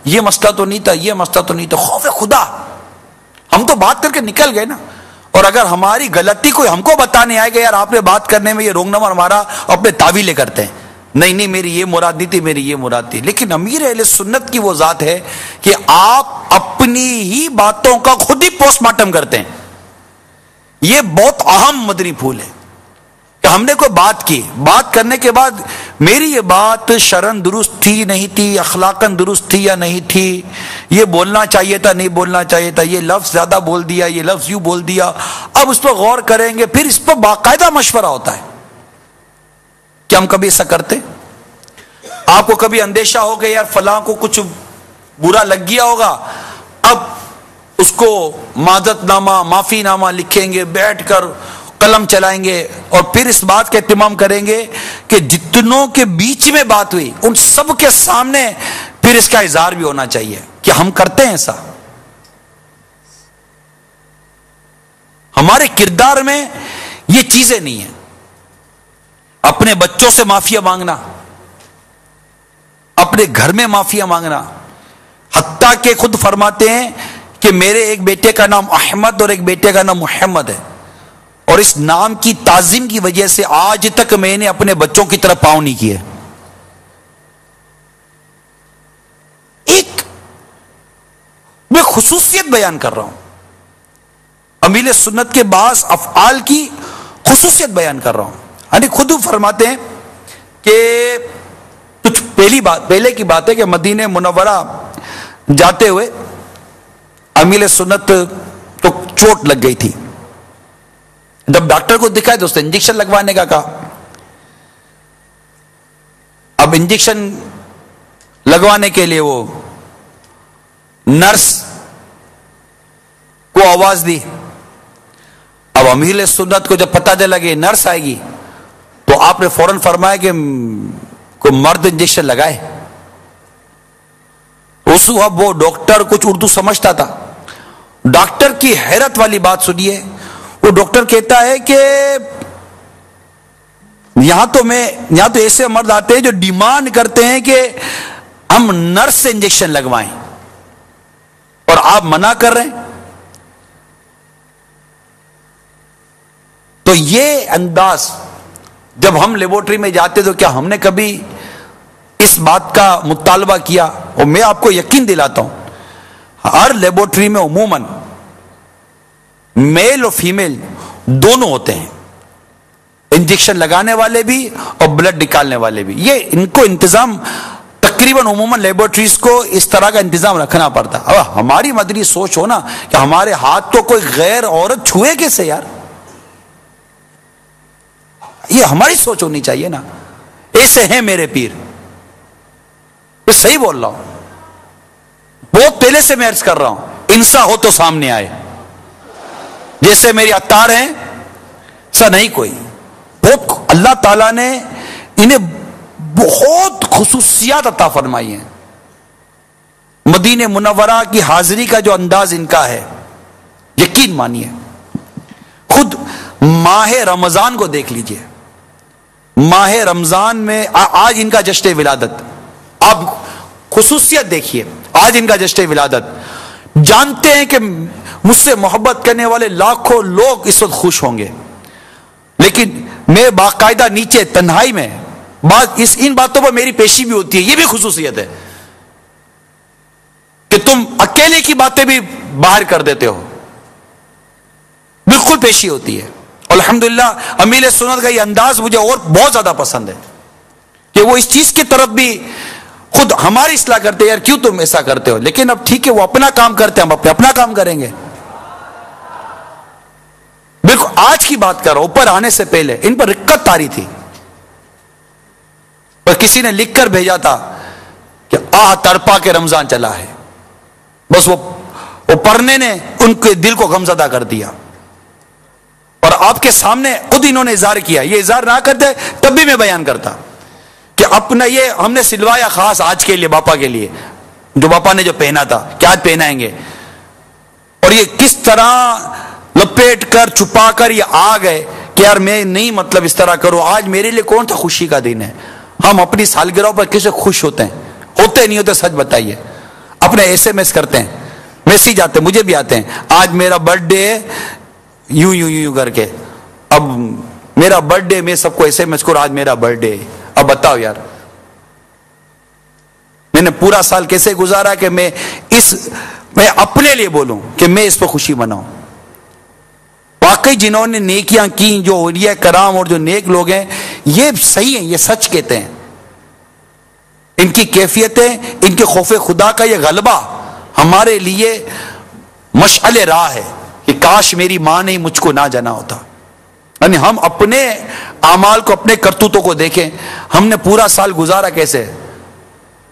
یہ مسئلہ تو نہیں تھا، یہ مسئلہ تو نہیں تھا. خوف خدا، ہم تو بات کر کے نکل گئے نا. اور اگر ہماری غلطی کوئی ہم کو بتانے آئے گا، یار آپ نے بات کرنے میں یہ رونگ نمبر ہمارا، اپنے تعویلیں کرتے ہیں، نہیں میری یہ مراد نہیں تھی، میری یہ مراد تھی. لیکن امیر اہل سنت کی وہ ذات ہے کہ آپ اپنی ہی باتوں کا خود ہی پوسٹ مارٹم کرتے ہیں. یہ بہت اہم مدنی پھول ہے کہ ہم نے کوئی بات کی، بات کرنے کے بعد میری یہ بات شرعن درست تھی نہیں تھی، اخلاقاً درست تھی یا نہیں تھی، یہ بولنا چاہیے تھا نہیں بولنا چاہیے تھا، یہ لفظ زیادہ بول دیا، یہ لفظ یوں بول دیا. اب اس پر غور کریں گے، پھر اس پر باقاعدہ مشورہ ہوتا ہے. کیا ہم کبھی ایسا کرتے؟ آپ کو کبھی اندیشہ ہو گیا یار فلاں کو کچھ برا لگ گیا ہوگا، اب اس کو معذرت نامہ، معافی نامہ لکھیں گے، بیٹھ کر قلم چلائیں گے اور پھر اس بات کا اہتمام کریں گے کہ جتنوں کے بیچ میں بات ہوئی ان سب کے سامنے پھر اس کا اظہار بھی ہونا چاہیے کہ ہم کرتے ہیں ایسا. ہمارے کردار میں یہ چیزیں نہیں ہیں. اپنے بچوں سے معافیا مانگنا، اپنے گھر میں معافیا مانگنا، حتیٰ کہ خود فرماتے ہیں کہ میرے ایک بیٹے کا نام احمد اور ایک بیٹے کا نام محمد ہے، اور اس نام کی تعظیم کی وجہ سے آج تک میں نے اپنے بچوں کی طرف پاؤں نہیں کیے. ایک میں خصوصیت بیان کر رہا ہوں، امیل سنت کے بعض افعال کی خصوصیت بیان کر رہا ہوں. یعنی خود فرماتے ہیں کہ کچھ پہلے کی بات ہے کہ مدینہ منورہ جاتے ہوئے امیل سنت تو چوٹ لگ گئی تھی. جب ڈاکٹر کو دکھایا تو اس نے انجیکشن لگوانے کا کہا. اب انجیکشن لگوانے کے لیے وہ نرس کو آواز دی. اب امیر سنت کو جب پتہ چلا کہ نرس آئے گی تو آپ نے فوراً فرمایا کہ کوئی مرد انجیکشن لگائے. اس وقت وہ ڈاکٹر کچھ اردو سمجھتا تھا. ڈاکٹر کی حیرت والی بات سنیے. وہ ڈاکٹر کہتا ہے کہ یہاں تو ایسے مرد آتے ہیں جو ڈیمانڈ کرتے ہیں کہ ہم نرس سے انجیکشن لگوائیں اور آپ منع کر رہے ہیں. تو یہ انداز جب ہم لیبورٹری میں جاتے تو کیا ہم نے کبھی اس بات کا مطالبہ کیا؟ اور میں آپ کو یقین دلاتا ہوں ہر لیبورٹری میں عموماً میل اور فیمیل دونوں ہوتے ہیں، انجیکشن لگانے والے بھی اور بلڈ نکالنے والے بھی. یہ ان کو انتظام تقریباً عموماً لیبورٹریز کو اس طرح کا انتظام رکھنا پڑتا. اب ہماری مدنی سوچ ہو نا کہ ہمارے ہاتھ تو کوئی غیر عورت چھوئے کیسے یار؟ یہ ہماری سوچ ہونی چاہیے نا. ایسے ہیں میرے پیر، میں صحیح بول رہا ہوں، بہت پہلے سے میں عرض کر رہا ہوں، انسا ہو تو سامنے آئے. جیسے میری عطار ہیں ایسا نہیں کوئی. بہت اللہ تعالیٰ نے انہیں بہت خصوصیات عطا فرمائی ہیں. مدینہ منورہ کی حاضری کا جو انداز ان کا ہے، یقین مانیے. خود ماہ رمضان کو دیکھ لیجئے. ماہ رمضان میں آج ان کا جشن ولادت، آپ خصوصیت دیکھیے. آج ان کا جشن ولادت، جانتے ہیں کہ مجھ سے محبت کرنے والے لاکھوں لوگ اس وقت خوش ہوں گے، لیکن میں باقاعدہ نیچے تنہائی میں ان باتوں پر میری پیشی بھی ہوتی ہے. یہ بھی خصوصیت ہے کہ تم اکیلے کی باتیں بھی باہر کر دیتے ہو، بالکل پیشی ہوتی ہے. الحمدللہ امیل سنت کا یہ انداز مجھے اور بہت زیادہ پسند ہے کہ وہ اس چیز کی طرف بھی خود ہماری اصلاح کرتے ہیں. یار کیوں تم ایسا کرتے ہو؟ لیکن اب ٹھیک ہے، وہ اپنا کام کرتے ہیں، ہم اپنا کام کریں گے. بالکل آج کی بات کر رہا ہوں، اوپر آنے سے پہلے ان پر رقت تاری تھی، اور کسی نے لکھ کر بھیجا تھا کہ تڑپا کے رمضان چلا ہے. بس وہ پڑھنے نے ان کے دل کو غمزدہ کر دیا، اور آپ کے سامنے خود انہوں نے اظہار کیا. یہ اظہار نہ کرتے تب بھی میں بیان کرتا کہ اپنا یہ ہم نے سلوایا خاص آج کے لیے، باپا کے لیے، جو باپا نے جو پہنا تھا کہ آج پہنائیں گے. اور یہ کس طرح لپیٹ کر چھپا کر یہ آ گئے کہ یار میں نہیں مطلب اس طرح کرو. آج میرے لیے کون سا خوشی کا دن ہے؟ ہم اپنی سالگرہ پر کیسے خوش ہوتے ہیں؟ ہوتے نہیں ہوتے؟ سچ بتائیے. اپنے SMS کرتے ہیں، میسیج آتے ہیں، مجھے بھی آتے ہیں، آج میرا برتھ ڈے ہے، یوں کر کے. اب میرا برتھ ڈے میں سب کو SMS کرو آج میرا برتھ ڈے. اب بتاؤ یار میں نے پورا سال کیسے گزارا کہ میں اپنے لیے بولوں کہ میں اس پہ خوشی مناؤں. واقعی جنہوں نے نیکیاں کی، جو اولیاء کرام اور جو نیک لوگ ہیں، یہ صحیح ہیں، یہ سچ کہتے ہیں. ان کی کیفیتیں، ان کے خوف خدا کا یہ غلبہ ہمارے لیے مشعل راہ ہے کہ کاش میری ماں نے مجھ کو نہ جانا ہوتا. یعنی ہم اپنے اعمال کو، اپنے کرتوتوں کو دیکھیں، ہم نے پورا سال گزارا کیسے.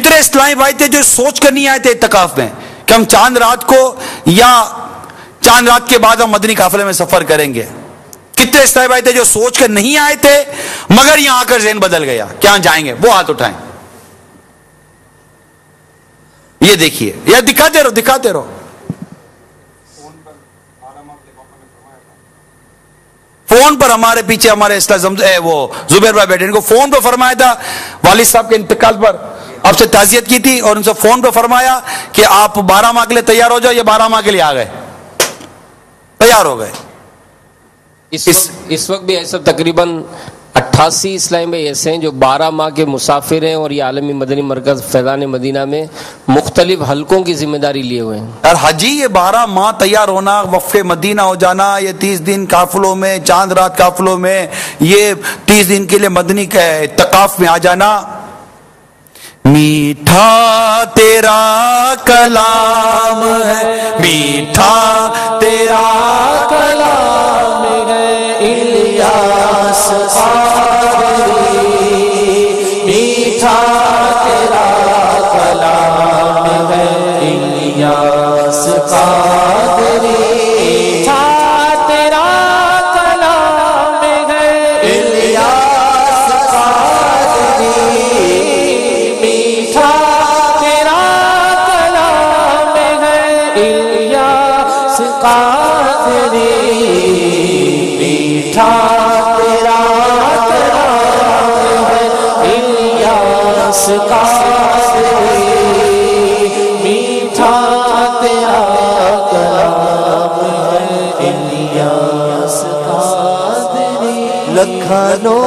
کتنے اسلامی بھائی تھے جو سوچ کر نہیں آئے تھے اعتکاف میں کہ ہم چاند رات کو یا چاند رات کے بعد ہم مدنی قافلے میں سفر کریں گے؟ کتنے اسلامی بھائی تھے جو سوچ کر نہیں آئے تھے مگر یہاں آ کر ذہن بدل گیا کیا جائیں گے؟ وہ ہاتھ اٹھائیں. یہ دیکھیے یا دکھاتے رہو. فون پر ہمارے پیچھے ہمارے وہ زبیر بھائی بیٹھے، ان کو فون پہ فرمایا تھا والد صاحب کے انتقال پر آپ سے تعزیت کی تھی اور ان سے فون پہ فرمایا کہ آپ 12 ماہ کے لیے تیار ہو جاؤ. یہ 12 ماہ کے لیے آ گئے، تیار ہو گئے. اس وقت بھی ایسا تقریباً 88 اسلامی بھائی ایسے ہیں جو 12 ماہ کے مسافر ہیں اور یہ عالمی مدنی مرکز فیضان مدینہ میں مختلف حلقوں کی ذمہ داری لیے ہوئے ہیں. اور حجی یہ 12 ماہ تیار ہونا، وقف مدینہ ہو جانا، یہ 30 دن قافلوں میں، چاند رات قافلوں میں، یہ 30 دن کے لیے مدنی اعتکاف میں آ جانا. میٹھا تیرا کلام ہے، میٹھا تیرا کلام ہے الیاس قادری، میٹھا تیرا کلام ہے الیاس قادری، میٹھا تیرا کلام ہے الیاس قادری، میٹھا تیرا کلام ہے الیاس قادری، میٹھا تیرا کلام ہے الیاس قادری، میٹھا تیرا کلام ہے الیاس قادری. لکھانو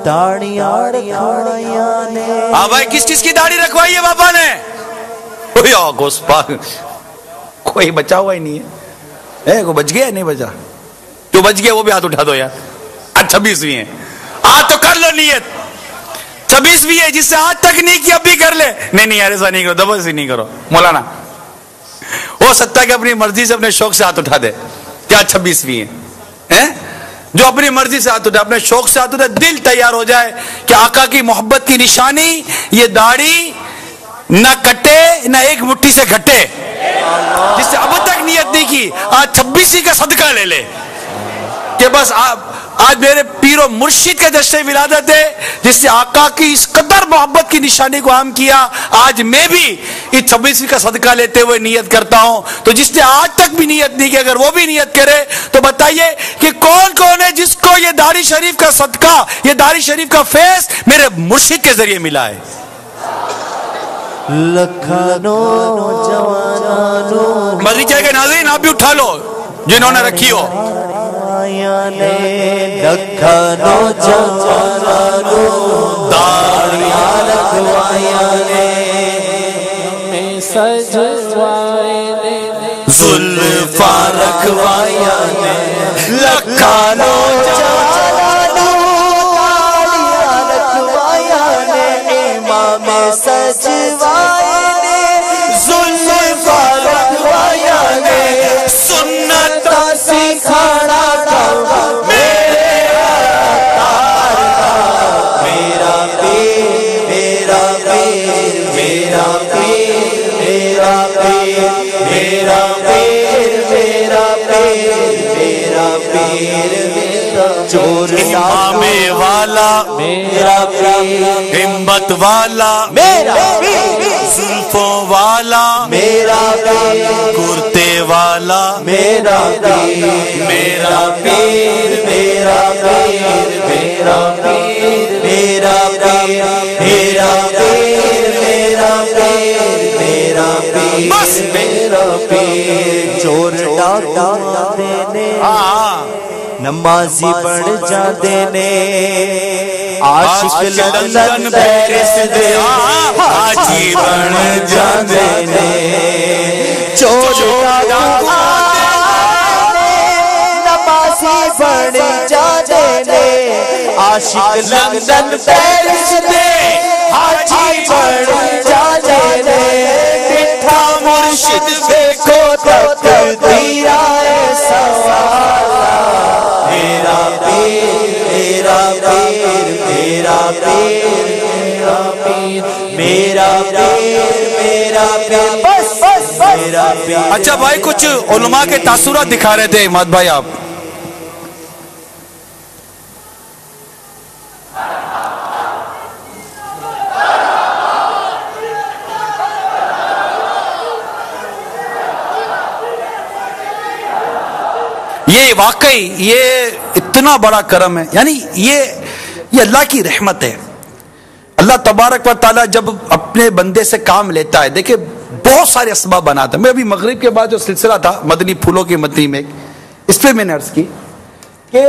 داڑیاں رکھوائیاں نے. ہاں بھائی، کس کس کی داڑھی رکھوائی ہے بابا نے؟ کوئی بچا ہوا ہی نہیں ہے. کوئی بچ گیا نہیں بچا؟ جو بچ گیا وہ بھی ہاتھ اٹھا دو یار. 26ویں ہے، آج تو کر لو نیت. 26ویں ہے، جس سے آج تک نہیں کی اب بھی کر لے. نہیں یار ایسا نہیں کرو، زبردستی نہیں کرو مولانا. ہو سکتا ہے کہ اپنی مرضی سے اپنے شوق سے ہاتھ اٹھا دے. کیا 26ویں ہے؟ جو اپنی مرضی سے ہاتھ اٹھا، اپنے شوق سے ہاتھ اٹھا، دل تیار ہو جائے کہ آقا کی محبت کی نشانی یہ داڑھی نہ کٹے نہ ایک مٹھی سے گھٹے. جس سے اب تک نیت نہیں کی، آج 26ویں کا صدقہ لے لے کہ بس آج میرے پیر و مرشد کا جشن ولادت ہے، جس سے آقا کی اس قدر محبت کی نشانی کو عام کیا. آج میں بھی اس 26ویں کا صدقہ لیتے ہوئے نیت کرتا ہوں. تو جس نے آج تک بھی نیت نہیں کی، اگر وہ بھی نیت کرے تو بتائیے کہ کون ہے جس کو یہ داڑھی شریف کا صدقہ، یہ داڑھی شریف کا فیض میرے مرشد کے ذریعے ملا ہے. لکھانو جوانانو بغیچے کے ناظرین آپ بھی اٹھا لو جنہوں نے رکھی ہو. لکھانو جوانانو داڑیاں رکھوائیاں نے، میں سجوائے نے زلفاں رکھوائیاں نے. لکھانو جوانانو داڑیاں رکھوائیاں نے، امام سجوائے نے زلفاں رکھوائیاں نے. سنت سکھانا امام والا میرا پیر، ہمت والا میرا پیر، زلفوں والا میرا پیر، کرتے والا میرا پیر، میرا پیر، میرا پیر، میرا پیر، میرا پیر، میرا پیر، میرا پیر، میرا پیر، بس میرا پیر. چور ڈاکا دینے نمازی بڑھ جاندے نے، عاشق لندن پیرس دے حاجی بن جاندے نے. چور نمازی بڑھ جاندے نے، عاشق لندن پیرس دے حاجی بن جاندے نے. مٹھا مرشد دیکھو تقدیر آئے سوالا، میرا پیر، میرا پیر، میرا پیر. میرا پیر میرا پیر بس بس میرا پیر. اچھا بھائی کچھ علماء کے تاثرات دکھا رہے تھے عماد بھائی آپ. یہ واقعی یہ اتنا بڑا کرم ہے, یعنی یہ اللہ کی رحمت ہے. اللہ تبارک و تعالیٰ جب اپنے بندے سے کام لیتا ہے, دیکھیں بہت سارے اسباب بناتا ہے. میں ابھی مغرب کے بعد جو سلسلہ تھا مدنی پھولوں کی مدنی میں, اس پہ میں نے عرض کی کہ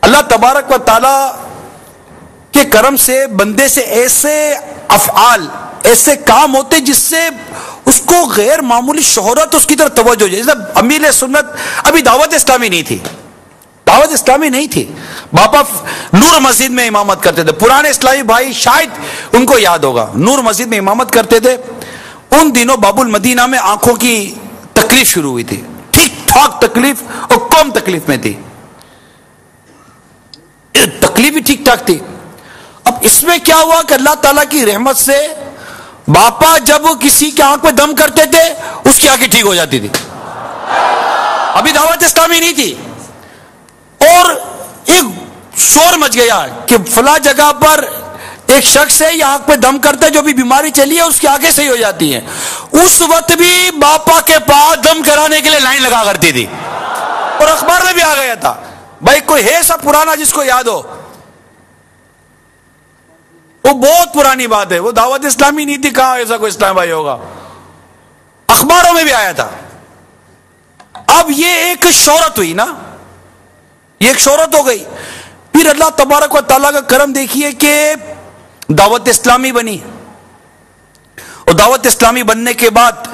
اللہ تبارک و تعالیٰ کے کرم سے بندے سے ایسے افعال, ایسے کام ہوتے جس سے اس کو غیر معمولی شہرت اس کی طرف توجہ ہو جائے. جیسے امیر سنت ابھی دعوت اسلامی نہیں تھی, دعوت اسلامی نہیں تھی, باپا نور مسجد میں امامت کرتے تھے. پرانے اسلامی بھائی شاید ان کو یاد ہوگا, نور مسجد میں امامت کرتے تھے. ان دنوں باب المدینہ میں آنکھوں کی تکلیف شروع ہوئی تھی, ٹھیک ٹھاک تکلیف, اور کم تکلیف میں تھی, تکلیف بھی ٹھیک ٹھاک تھی. اب اس میں کیا ہوا کہ اللہ تعالیٰ کی رحمت سے باپا جب کسی کے آنکھ پہ دم کرتے تھے اس کی آنکھیں ٹھیک ہو جاتی تھی. ابھی دعوت اسلامی نہیں تھی, اور ایک شور مچ گیا کہ فلاں جگہ پر ایک شخص ہے, یہ آنکھ پہ دم کرتا ہے, جو بھی بیماری چلی ہے اس کی آنکھیں صحیح ہو جاتی ہیں. اس وقت بھی باپا کے پاس دم کرانے کے لیے لائن لگا کرتی تھی, اور اخبار میں بھی آ گیا تھا. بھائی کوئی ہے سب پرانا جس کو یاد ہو؟ وہ بہت پرانی بات ہے, وہ دعوت اسلامی نہیں تھی, کہاں ایسا کوئی اسلام بھائی ہوگا, اخباروں میں بھی آیا تھا. اب یہ ایک شہرت ہوئی نا, یہ ایک شہرت ہو گئی. پھر اللہ تبارک و تعالیٰ کا کرم دیکھیے کہ دعوت اسلامی بنی, اور دعوت اسلامی بننے کے بعد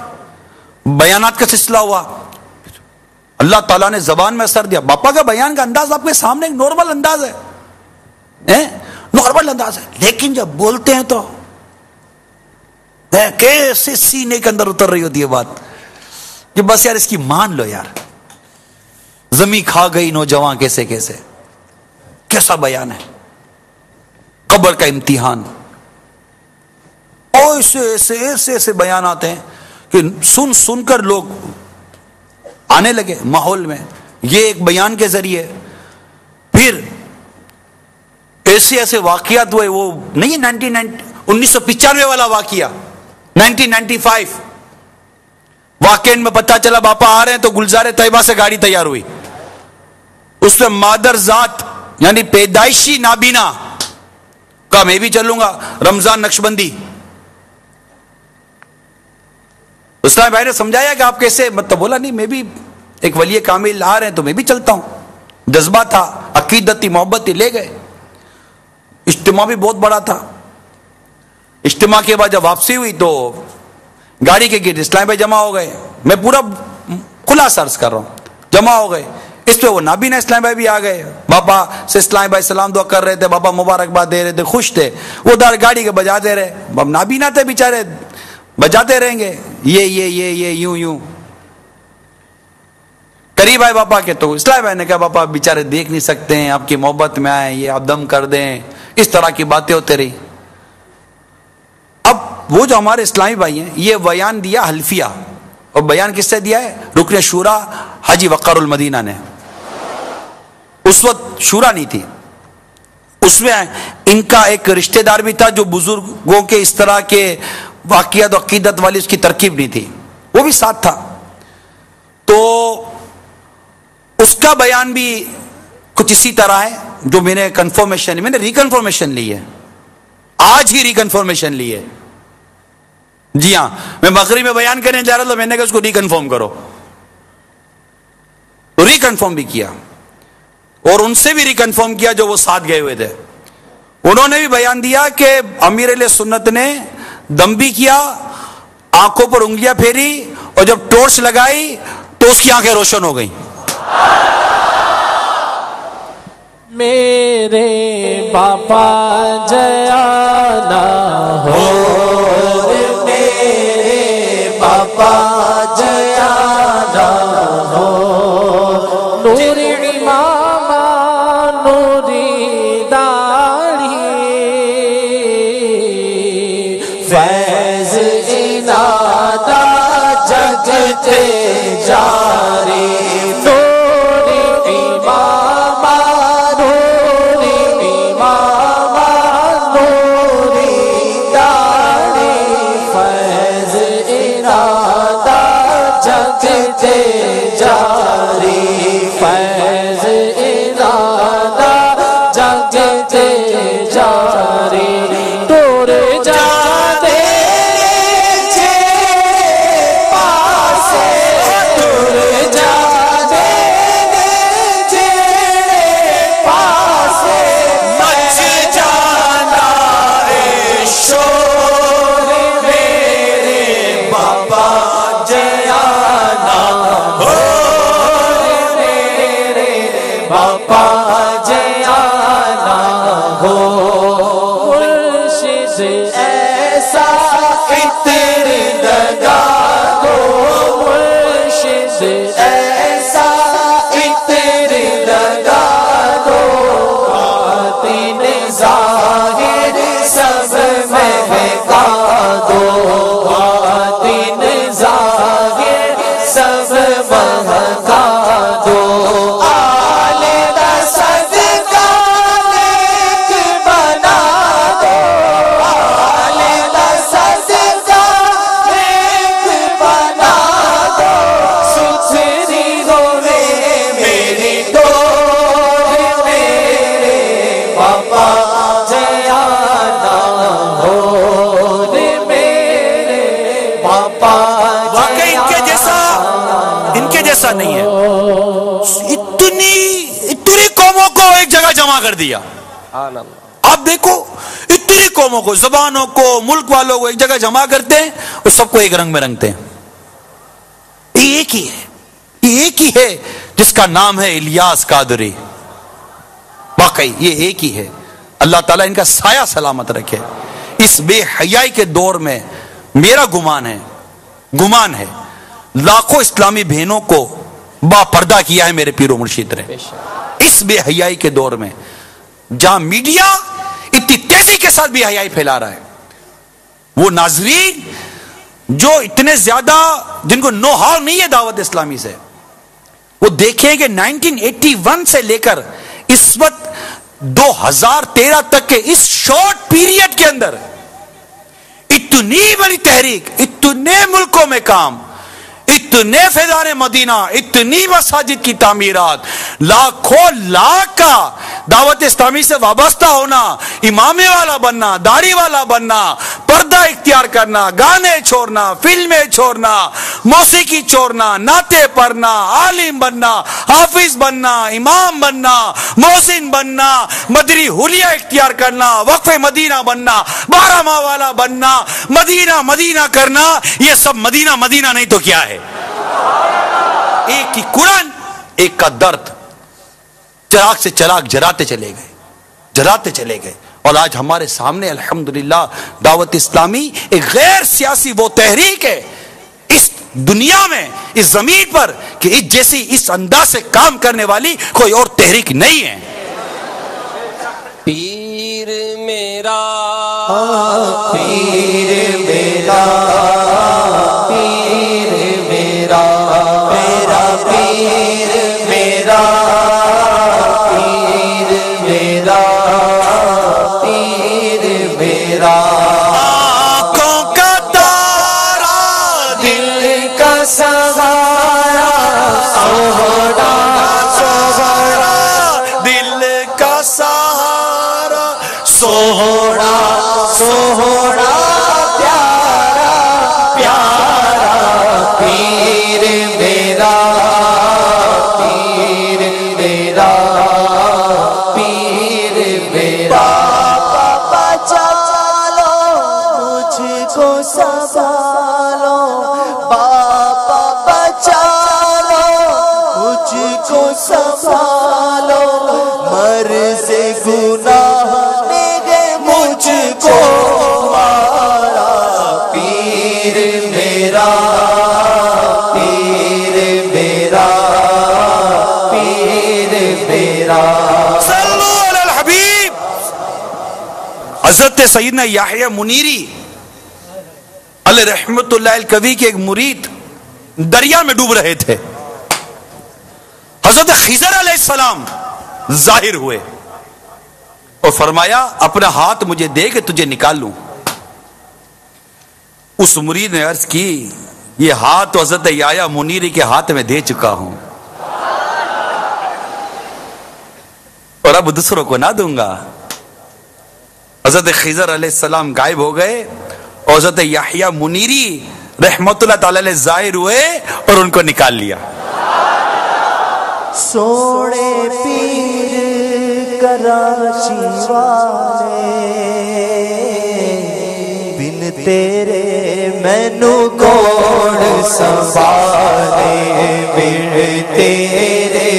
بیانات کا سلسلہ ہوا. اللہ تعالیٰ نے زبان میں اثر دیا. باپا کا بیان کا انداز آپ کے سامنے ایک نارمل انداز ہے, نارمل انداز ہے, لیکن جب بولتے ہیں تو کیسے سینے کے اندر اتر رہی ہوتی ہے بات کہ بس یار اس کی مان لو یار. زمین کھا گئی نوجوان کیسے کیسے, کیسا بیان ہے, قبر کا امتحان, اور ایسے ایسے ایسے ایسے بیان آتے ہیں کہ سن سن کر لوگ آنے لگے ماحول میں. یہ ایک بیان کے ذریعے پھر ایسے ایسے واقعات ہوئے. وہ نہیں 1995 والا واقعہ, 1995 واقعہ میں پتہ چلا باپا آ رہے ہیں تو گلزار طیبہ سے گاڑی تیار ہوئی. اس میں مادر ذات یعنی پیدائشی نابینا کا میں بھی چلوں گا, رمضان نقشبندی. اسلام بھائی نے سمجھایا کہ آپ کیسے, مطلب بولا نہیں میں بھی ایک ولی کامل آ رہے ہیں تو میں بھی چلتا ہوں. جذبہ تھا, عقیدت تھی, محبت تھی, لے گئے. اجتماع بھی بہت بڑا تھا. اجتماع کے بعد جب واپسی ہوئی تو گاڑی کے گرد اسلام بھائی جمع ہو گئے. میں پورا کھلا سرچ کر رہا ہوں, جمع ہو گئے. اس پہ وہ نابینا اسلام بھائی بھی آ گئے. باپا سے اسلام بھائی سلام دعا کر رہے تھے, باپا مبارکباد دے رہے تھے, خوش تھے. وہ دار گاڑی کے بجاتے رہے. اب نابینا تھے بیچارے, بجاتے رہیں گے یہ یوں یوں. قریب آئے باپا کے تو اسلام بھائی نے کہا باپا بیچارے دیکھ نہیں سکتے ہیں, آپ کی محبت میں آئے, یہ آپ دم کر دیں. اس طرح کی باتیں ہوتے رہی. اب وہ جو ہمارے اسلامی بھائی ہیں یہ بیان دیا حلفیہ, اور بیان کس سے دیا ہے؟ رکن شورا حاجی وقار المدینہ نے. اس وقت شورا نہیں تھی, اس میں ان کا ایک رشتہ دار بھی تھا جو بزرگوں کے اس طرح کے واقعات و عقیدت والی اس کی ترکیب نہیں تھی, وہ بھی ساتھ تھا. تو اس کا بیان بھی کچھ اسی طرح ہے جو میں نے کنفرمیشن, میں نے ریکنفرمیشن لی ہے, آج ہی ریکنفرمیشن لی ہے. جی ہاں, میں مغرب میں بیان کرنے جا رہا تھا, میں نے کہا اس کو ریکنفرم کرو, تو ریکنفرم بھی کیا, اور ان سے بھی ریکنفرم کیا جو وہ ساتھ گئے ہوئے تھے. انہوں نے بھی بیان دیا کہ امیر علیہ سنت نے دم بھی کیا, آنکھوں پر انگلیاں پھیری, اور جب ٹورچ لگائی تو اس کی آنکھیں روشن ہو گئیں. میرے باپا جیانا ہو, میرے باپا جیانا ہو, نوری امامہ نوری داڑھی, بات نہیں ہے. اتنی قوموں کو ایک جگہ جمع کر دیا. آپ دیکھو اتنی قوموں کو, زبانوں کو, ملک والوں کو ایک جگہ جمع کرتے ہیں اور سب کو ایک رنگ میں رنگتے ہیں. ایک ہی ہے, ایک ہی ہے جس کا نام ہے الیاس قادری. واقعی یہ ایک ہی ہے. اللہ تعالیٰ ان کا سایہ سلامت رکھے. اس بے حیائی کے دور میں میرا گمان ہے لاکھوں اسلامی بہنوں کو با پردہ کیا ہے میرے پیر و مرشد نے. اس بے حیائی کے دور میں جہاں میڈیا اتنی تیزی کے ساتھ بے حیائی پھیلا رہا ہے, وہ ناظرین جو اتنے زیادہ جن کو نو ہاؤ نہیں ہے دعوت اسلامی سے, وہ دیکھیں کہ 1981 سے لے کر اس وقت 2013 تک کے اس شارٹ پیریڈ کے اندر اتنی بڑی تحریک, اتنے ملکوں میں کام, اتنے فیضان مدینہ, اتنی مساجد کی تعمیرات, لاکھوں لاکھ کا دعوت اسلامی سے وابستہ ہونا, امامے والا بننا, داڑھی والا بننا, پردہ اختیار کرنا, گانے چھوڑنا, فلمیں چھوڑنا, موسیقی چھوڑنا, نعتیں پڑھنا, عالم بننا, حافظ بننا, امام بننا, محسن بننا, مدری حلیہ اختیار کرنا, وقف مدینہ بننا, 12 ماہ والا بننا, مدینہ مدینہ کرنا, یہ سب مدینہ مدینہ نہیں تو کیا ہے؟ ایک کی قرآن, ایک کا درد. چراغ سے چراغ جلاتے چلے گئے. اور آج ہمارے سامنے الحمدللہ دعوت اسلامی ایک غیر سیاسی وہ تحریک ہے اس دنیا میں, اس زمین پر, کہ اس جیسی اس انداز سے کام کرنے والی کوئی اور تحریک نہیں ہے. پیر میرا پیر میرا پیر میرا میرا پیر میرا پیر میرا پیر میرا آنکھوں کا تارا, دل کا سہارا, سہارا سہارا, دل کا سہارا, سہارا سہارا, پیارا پیارا پیر میرا پیر میرا پیر میرا. بچا لو مجھ کو سنبھالو, بابا بچا لو مجھ کو سنبھالو, مرض گناہ نے مجھ کو مارا, پیر میرا پیر میرا پیر میرا. صلو علی الحبیب. حضرت سیدنا یحییٰ منیری علیہ رحمت اللہ الکوی کے ایک مرید دریا میں ڈوب رہے تھے. حضرت خضر علیہ السلام ظاہر ہوئے اور فرمایا اپنا ہاتھ مجھے دے کہ تجھے نکال لوں. اس مرید نے عرض کی یہ ہاتھ تو حضرت یحییٰ منیری کے ہاتھ میں دے چکا ہوں اور اب دوسروں کو نہ دوں گا. حضرت خضر علیہ السلام غائب ہو گئے اور حضرت یحییٰ منیری رحمت اللہ تعالی علیہ ظاہر ہوئے اور ان کو نکال لیا. سونے پیر کراچی والے, بن تیرے مینو کون سنبھالے, بن تیرے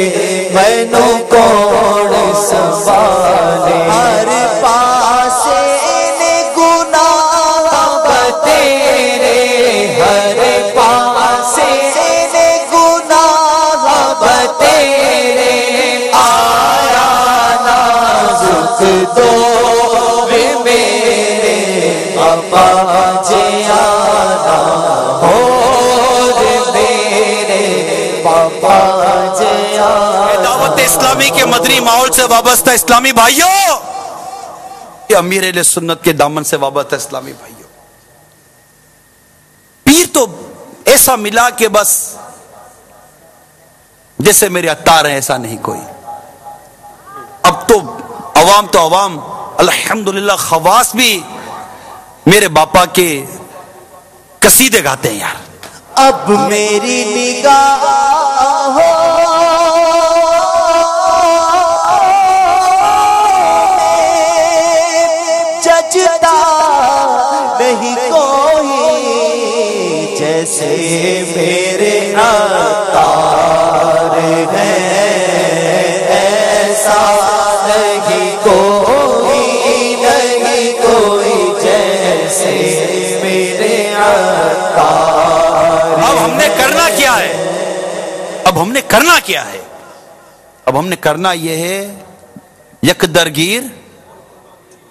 مینو کون سنبھالے, ہر پاسے نے گناہ بتیرے, ہر پاسے نے گناہ بتیرے, آیا نازک دور میرے پاپا جیانا, اور میرے پاپا جیانا. دعوت اسلامی کے مدنی ماحول سے وابستہ اسلامی بھائیوں, یہ امیر اہل سنت کے دامن سے وابستہ اسلامی بھائیوں, پیر تو ایسا ملا کہ بس جیسے میرے عطار ہیں ایسا نہیں کوئی. اب تو عوام الحمدللہ خواص بھی میرے باپا کے قصیدے گاتے ہیں یار. اب میری نگاہ نہیں کوئی جیسے میرے عطار ہیں، ایسا نہیں کوئی جیسے میرے عطار۔ اب ہم نے کرنا کیا ہے؟ اب ہم نے کرنا کیا ہے؟ اب ہم نے کرنا یہ ہے یک درگیر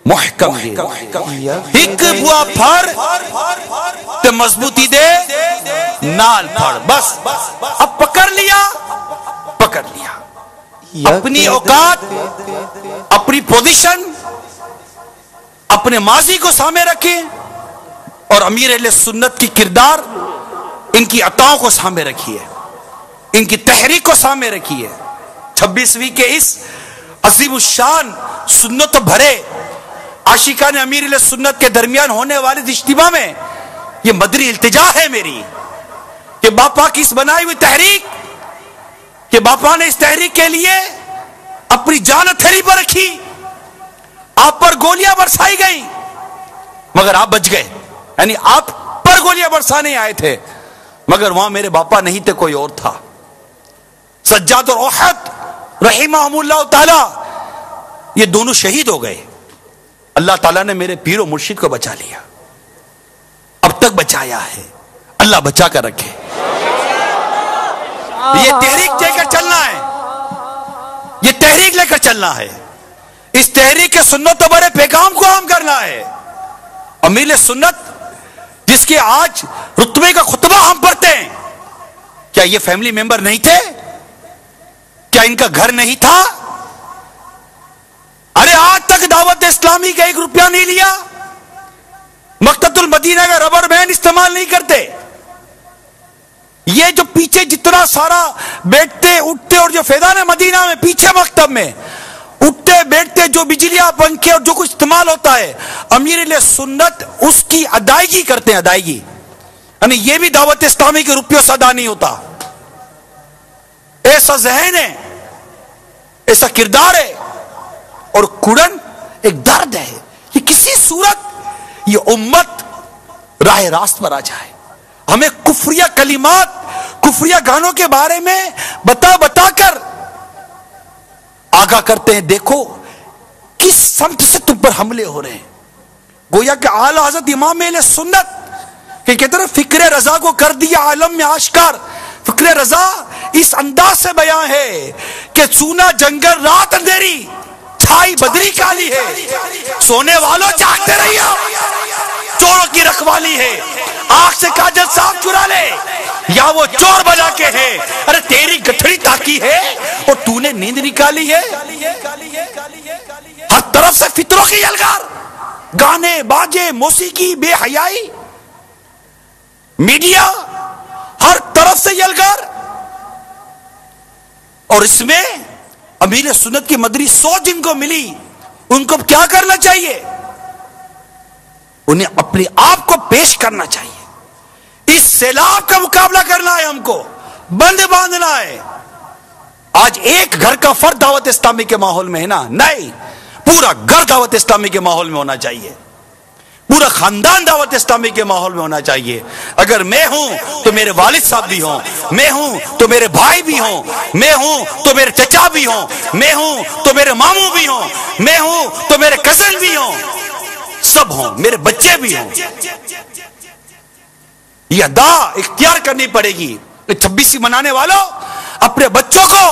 محکم گیر، ایک بوا پھڑ تے مضبوطی دے نال پھڑ، بس اب پکڑ لیا، پکڑ لیا اپنی اوقات، اپنی پوزیشن، اپنے ماضی کو سامنے رکھیں اور امیر اہل سنت کی کردار، ان کی عطاؤں کو سامنے رکھیے، ان کی تحریک کو سامنے رکھیے۔ 26ویں کے اس عظیم الشان سنت بھرے عاشقان امیر اہل سنت کے درمیان ہونے والے اجتماع میں یہ مدری التجا ہے میری کہ باپا کی اس بنائی ہوئی تحریک، کہ باپا نے اس تحریک کے لیے اپنی جان ہتھیلی پر رکھی، آپ پر گولیاں برسائی گئیں مگر آپ بچ گئے، یعنی آپ پر گولیاں برسانے آئے تھے مگر وہاں میرے باپا نہیں تھے، کوئی اور تھا۔ سجاد اور احد رحمہم اللہ تعالی یہ دونوں شہید ہو گئے، اللہ تعالیٰ نے میرے پیر و مرشد کو بچا لیا، اب تک بچایا ہے، اللہ بچا کر رکھے۔ یہ تحریک لے کر چلنا ہے، یہ تحریک لے کر چلنا ہے، اس تحریک کے سنت و بڑے پیغام کو عام کرنا ہے۔ امیر سنت جس کے آج رتبے کا خطبہ ہم پڑھتے ہیں، کیا یہ فیملی ممبر نہیں تھے؟ کیا ان کا گھر نہیں تھا؟ ارے آج تک دعوت اسلامی کا 1 روپیہ نہیں لیا، مقتۃ المدینہ کا ربر بینڈ استعمال نہیں کرتے، یہ جو پیچھے جتنا سارا بیٹھتے اٹھتے اور جو فیضان مدینہ میں پیچھے مکتب میں اٹھتے بیٹھتے جو بجلیاں پنکھے اور جو کچھ استعمال ہوتا ہے، امیر علیہ سنت اس کی ادائیگی کرتے ہیں، ادائیگی، یعنی یہ بھی دعوت اسلامی کے روپیوں سے ادا نہیں ہوتا۔ ایسا ذہن ہے، ایسا کردار ہے، اور کڑن ایک درد ہے، یہ کسی صورت یہ امت راہ راست پر آ جائے۔ ہمیں کفریہ کلمات، کفریہ گانوں کے بارے میں بتا کر آگاہ کرتے ہیں، دیکھو کس سمت سے تم پر حملے ہو رہے ہیں۔ گویا کہ اعلی حضرت امام اہل سنت کہ کہتے ہیں فکر رضا کو کر دیا عالم میں آشکار، فکر رضا اس انداز سے بیان ہے کہ سونا جنگل رات اندھیری، چھائی بدری کالی ہے، سونے والوں جاگتے رہیے، چوروں کی رکھوالی ہے، آنکھ سے کاجل صاف چرا لے یا وہ چور بنا کے ہے، ارے تیری گٹھڑی تاکی ہے اور تو نے نیند نکالی ہے۔ ہر طرف سے فطروں کی یلغار، گانے باجے موسیقی بے حیائی، میڈیا ہر طرف سے یلغار، اور اس میں امیر سنت کی مدری سوچ جن کو ملی ان کو کیا کرنا چاہیے؟ انہیں اپنے آپ کو پیش کرنا چاہیے، اس سیلاب کا مقابلہ کرنا ہے، ہم کو بند باندھنا ہے۔ آج ایک گھر کا فرد دعوت اسلامی کے ماحول میں ہے نا، نہیں، پورا گھر دعوت اسلامی کے ماحول میں ہونا چاہیے، پورا خاندان دعوت اسلامی کے ماحول میں ہونا چاہیے۔ اگر میں ہوں تو میرے والد صاحب بھی ہوں، میں ہوں تو میرے بھائی بھی ہوں، میں ہوں تو میرے چچا بھی ہوں، میں ہوں تو میرے ماموں بھی ہوں، میں ہوں تو میرے کزن بھی ہوں، سب ہوں، میرے بچے بھی ہوں۔ یہ ادا اختیار کرنی پڑے گی۔ 26 منانے والوں اپنے بچوں کو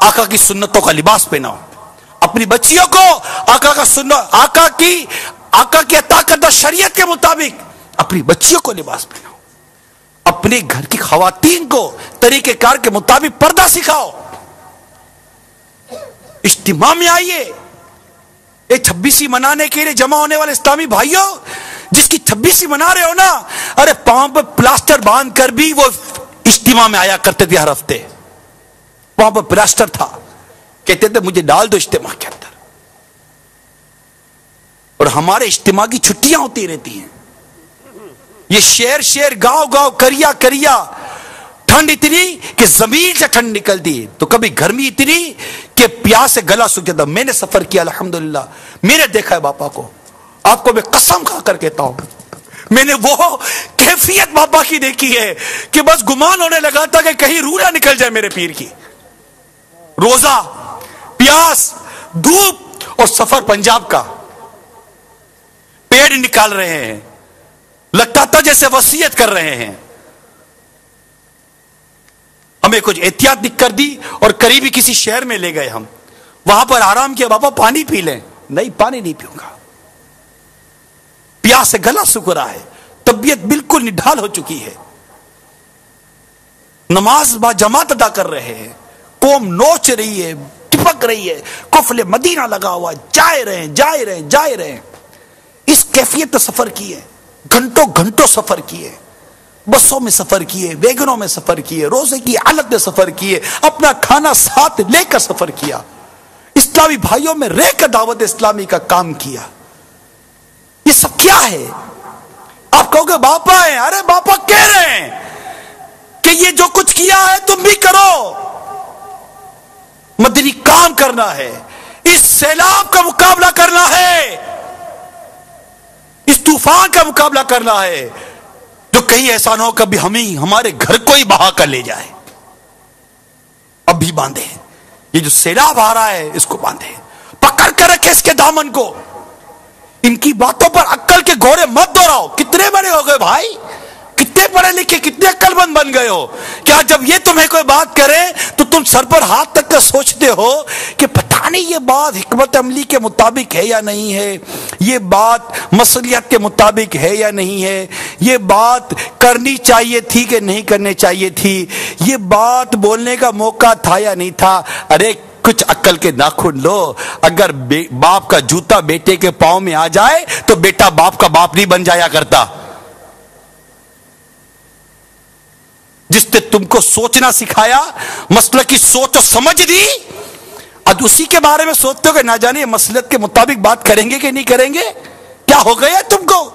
آقا کی سنتوں کا لباس پہناؤ، اپنی بچیوں کو آقا کی عطا کردہ شریعت کے مطابق اپنی بچیوں کو لباس پہناؤ، اپنے گھر کی خواتین کو طریقہ کار کے مطابق پردہ سکھاؤ۔ اجتماع میں آئیے، ایک 26 منانے کے لیے جمع ہونے والے اسلامی بھائیوں، جس کی 26 منا رہے ہو نا، ارے پاؤں پہ پلاسٹر باندھ کر بھی وہ اجتماع میں آیا کرتے تھے، ہر ہفتے پاؤں پہ پلاسٹر تھا، کہتے تھے مجھے ڈال دو اجتماع کے اندر۔ اور ہمارے اجتماع کی چھٹیاں ہوتی رہتی ہیں، یہ شہر گاؤں کریا ٹھنڈ اتنی کہ زمین سے ٹھنڈ نکلتی ہے، تو کبھی گرمی اتنی کہ پیاس سے گلا سوکھ جاتا۔ میں نے سفر کیا الحمدللہ، میں نے دیکھا ہے باپا کو، آپ کو میں قسم کھا کر کہتا ہوں، میں نے وہ کیفیت بابا کی دیکھی ہے کہ بس گمان ہونے لگا تھا کہ کہیں روح نہ نکل جائے میرے پیر کی. روزہ، پیاس، دھوپ اور سفر پنجاب کا، پیڑ نکال رہے ہیں، لگتا تھا جیسے وصیت کر رہے ہیں. ہمیں کچھ احتیاط کر دی اور قریبی کسی شہر میں لے گئے. ہم وہاں پر آرام کیا، بابا پانی پی لیں. نہیں، پانی نہیں پیوں گا، پیاس سے گلا سوکھ رہا ہے، طبیعت بالکل نڈھال ہو چکی ہے. نماز با جماعت ادا کر رہے ہیں، قوم نوچ رہی ہے، ٹپک رہی ہے، قفل مدینہ لگا ہوا، جائے رہے. اس کیفیت میں سفر کیے، گھنٹوں سفر کیے، بسوں میں سفر کیے، ویگنوں میں سفر کیے، روزے کی حالت میں سفر کیے، اپنا کھانا ساتھ لے کر سفر کیا، اسلامی بھائیوں میں رہ کر دعوت اسلامی کا کام کیا. یہ سب کیا ہے؟ آپ کہو گے باپا ہیں. ارے باپا کہہ رہے ہیں کہ یہ جو کچھ کیا ہے تم بھی کرو. مدنی کام کرنا ہے، اس سیلاب کا مقابلہ کرنا ہے، اس طوفان کا مقابلہ کرنا ہے، جو کہیں ایسا نہ ہو کبھی ہمارے گھر کو ہی بہا کر لے جائے. اب بھی باندھے، یہ جو سیلاب آ رہا ہے اس کو باندھے، پکڑ کر رکھے اس کے دامن کو. ان کی باتوں پر عقل کے گھوڑے مت دوڑاؤ. کتنے بڑے ہو گئے بھائی، کتنے پڑھے لکھے، کتنے عقل مند بن گئے ہو. کیا جب یہ تمہیں کوئی بات کرے تو تم سر پر ہاتھ تک کر سوچتے ہو کہ پتہ نہیں یہ بات حکمت عملی کے مطابق ہے یا نہیں ہے، یہ بات مصلحت کے مطابق ہے یا نہیں ہے، یہ بات کرنی چاہیے تھی کہ نہیں کرنی چاہیے تھی، یہ بات بولنے کا موقع تھا یا نہیں تھا. ارے کچھ عقل کے ناخن لو. اگر باپ کا جوتا بیٹے کے پاؤں میں آ جائے تو بیٹا باپ کا باپ نہیں بن جایا کرتا. جس نے تم کو سوچنا سکھایا، مسئلہ کی سوچ و سمجھ دی، اب اسی کے بارے میں سوچتے ہو کہ نہ جانے مصلحت کے مطابق بات کریں گے کہ نہیں کریں گے. کیا ہو گیا تم کو؟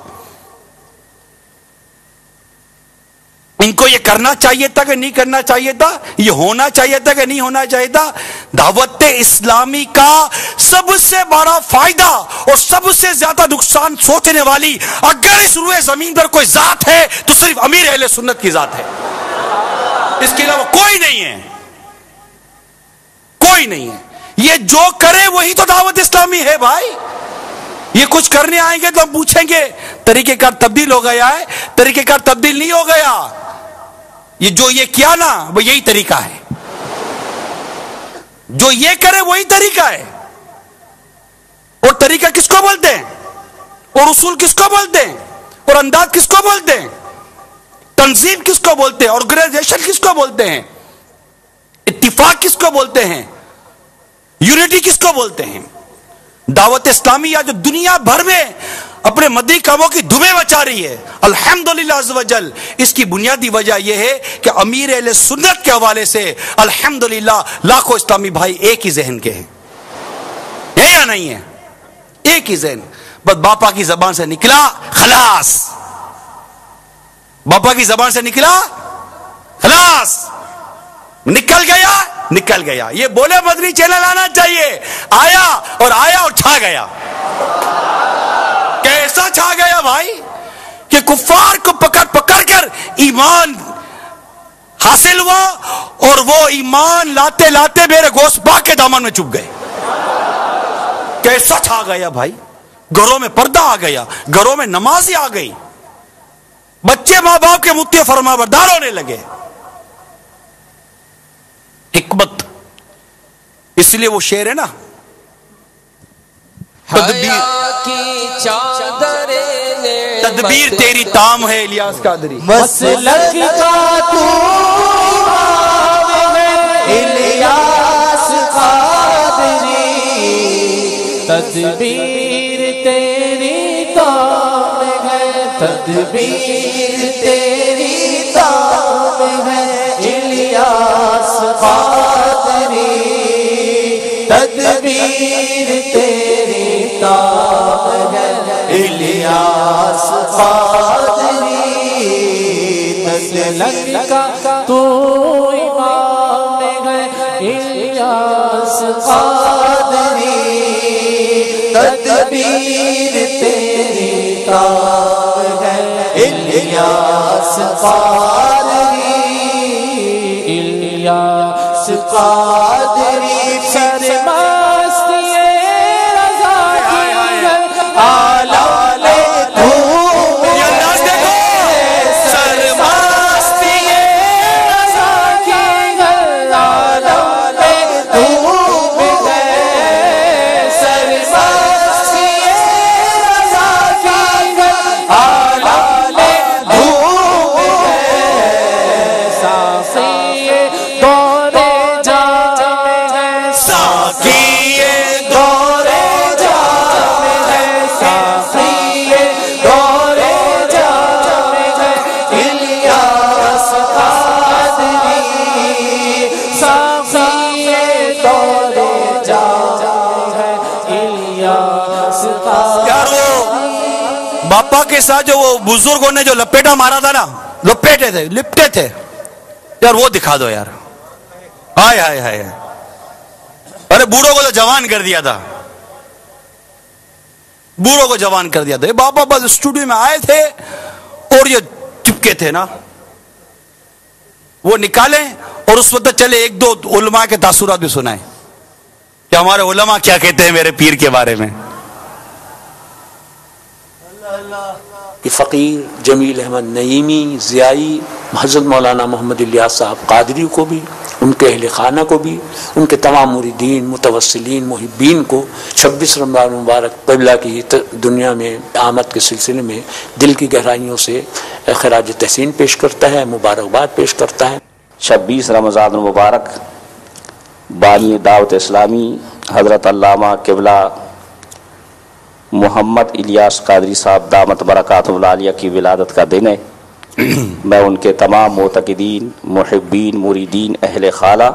ان کو یہ کرنا چاہیے تھا کہ نہیں کرنا چاہیے تھا، یہ ہونا چاہیے تھا کہ نہیں ہونا چاہیے تھا. دعوت اسلامی کا سب سے بڑا فائدہ اور سب سے زیادہ نقصان سوچنے والی اگر اس روئے زمین پر کوئی ذات ہے تو صرف امیر اہل سنت کی ذات ہے. اس کے علاوہ کوئی نہیں ہے، کوئی نہیں ہے. یہ جو کرے وہی تو دعوت اسلامی ہے بھائی. یہ کچھ کرنے آئیں گے تو ہم پوچھیں گے طریقہ کار تبدیل ہو گیا ہے؟ طریقہ کار تبدیل نہیں ہو گیا. یہ جو یہ کیا نا وہ یہی طریقہ ہے، جو یہ کرے وہی طریقہ ہے. اور طریقہ کس کو بولتے ہیں؟ اور اصول کس کو بولتے ہیں؟ اور انداز کس کو بولتے ہیں؟ تنظیم کس کو بولتے ہیں؟ آرگنائزیشن کس کو بولتے ہیں؟ اتفاق کس کو بولتے ہیں؟ یونٹی کس کو بولتے ہیں؟ دعوت اسلامی جو دنیا بھر میں اپنے مدنی کاموں کی دھومیں مچا رہی ہے الحمدللہ عز و جل، اس کی بنیادی وجہ یہ ہے کہ امیر اہل سنت کے حوالے سے الحمدللہ لاکھوں اسلامی بھائی ایک ہی ذہن کے ہیں یا نہیں ہے؟ ایک ہی ذہن. بس باپا کی زبان سے نکلا خلاص، باپا کی زبان سے نکلا خلاص، نکل گیا. یہ بولے مدنی چینل آنا چاہیے، آیا اور چھا گیا. کیسا چھا گیا بھائی کہ کفار کو پکڑ کر ایمان حاصل ہوا اور وہ ایمان لاتے لاتے میرے گوشت پاک کے دامن میں چھپ گئے. کیسا چھا گیا بھائی. گھروں میں پردہ آ گیا، گھروں میں نمازیں آ گئی، بچے ماں باپ کے مطیع فرما بردار ہونے لگے. حکمت، اس لیے وہ شعر ہے نا، تدبیر تیری تام ہے الیاس قادری. مسلک کا تو الیاس قادری، تدبیر تیری تام ہے، تدبیر تیری تام ہے الیاس قادری، تدبیر تیری تام ہے الیاس قادری. مسلک کا تو امام ہے الیاس قادری، تدبیر تیری تاب ہے الیاس قادری الیاس قادری سرمستی رضا کی آلال دھوم یہ انداز دیکھو سرمستی رضا کی آلال دھوم ہے سرمستی رضا کی آلال دھوم ہے ساقی دور جام ہے ساقی دور جام ہے ساقی دور جام ہے الیاس قادری ساقی دور جام ہے الیاس قادری. یار وہ باپا کے ساتھ جو وہ بزرگوں نے جو لپیٹا مارا تھا نا، لپٹے تھے یار، وہ دکھا دو یار. ہائے ہائے ہائے، ارے بوڑھوں کو تو جوان کر دیا تھا، بوڑھوں کو جوان کر دیا تھا. یہ باپا بس اسٹوڈیو میں آئے تھے اور یہ چپکے تھے نا، وہ نکالیں اور اس وقت چلے ایک دو علماء کے تاثرات بھی سنائیں کہ ہمارے علماء کیا کہتے ہیں میرے پیر کے بارے میں. کہ فقیر جمیل احمد نعیمی ضیائی حضرت مولانا محمد الیاس صاحب قادری کو بھی، ان کے اہل خانہ کو بھی، ان کے تمام مریدین متوسلین محبین کو 26 رمضان مبارک قبلہ کی دنیا میں آمد کے سلسلے میں دل کی گہرائیوں سے خراج تحسین پیش کرتا ہے، مبارکباد پیش کرتا ہے. 26 رمضان المبارک بانی دعوت اسلامی حضرت علامہ قبلہ محمد الیاس قادری صاحب دامت برکاتہ العالیہ کی ولادت کا دن ہے. میں ان کے تمام معتقدین محبین مریدین اہل خالہ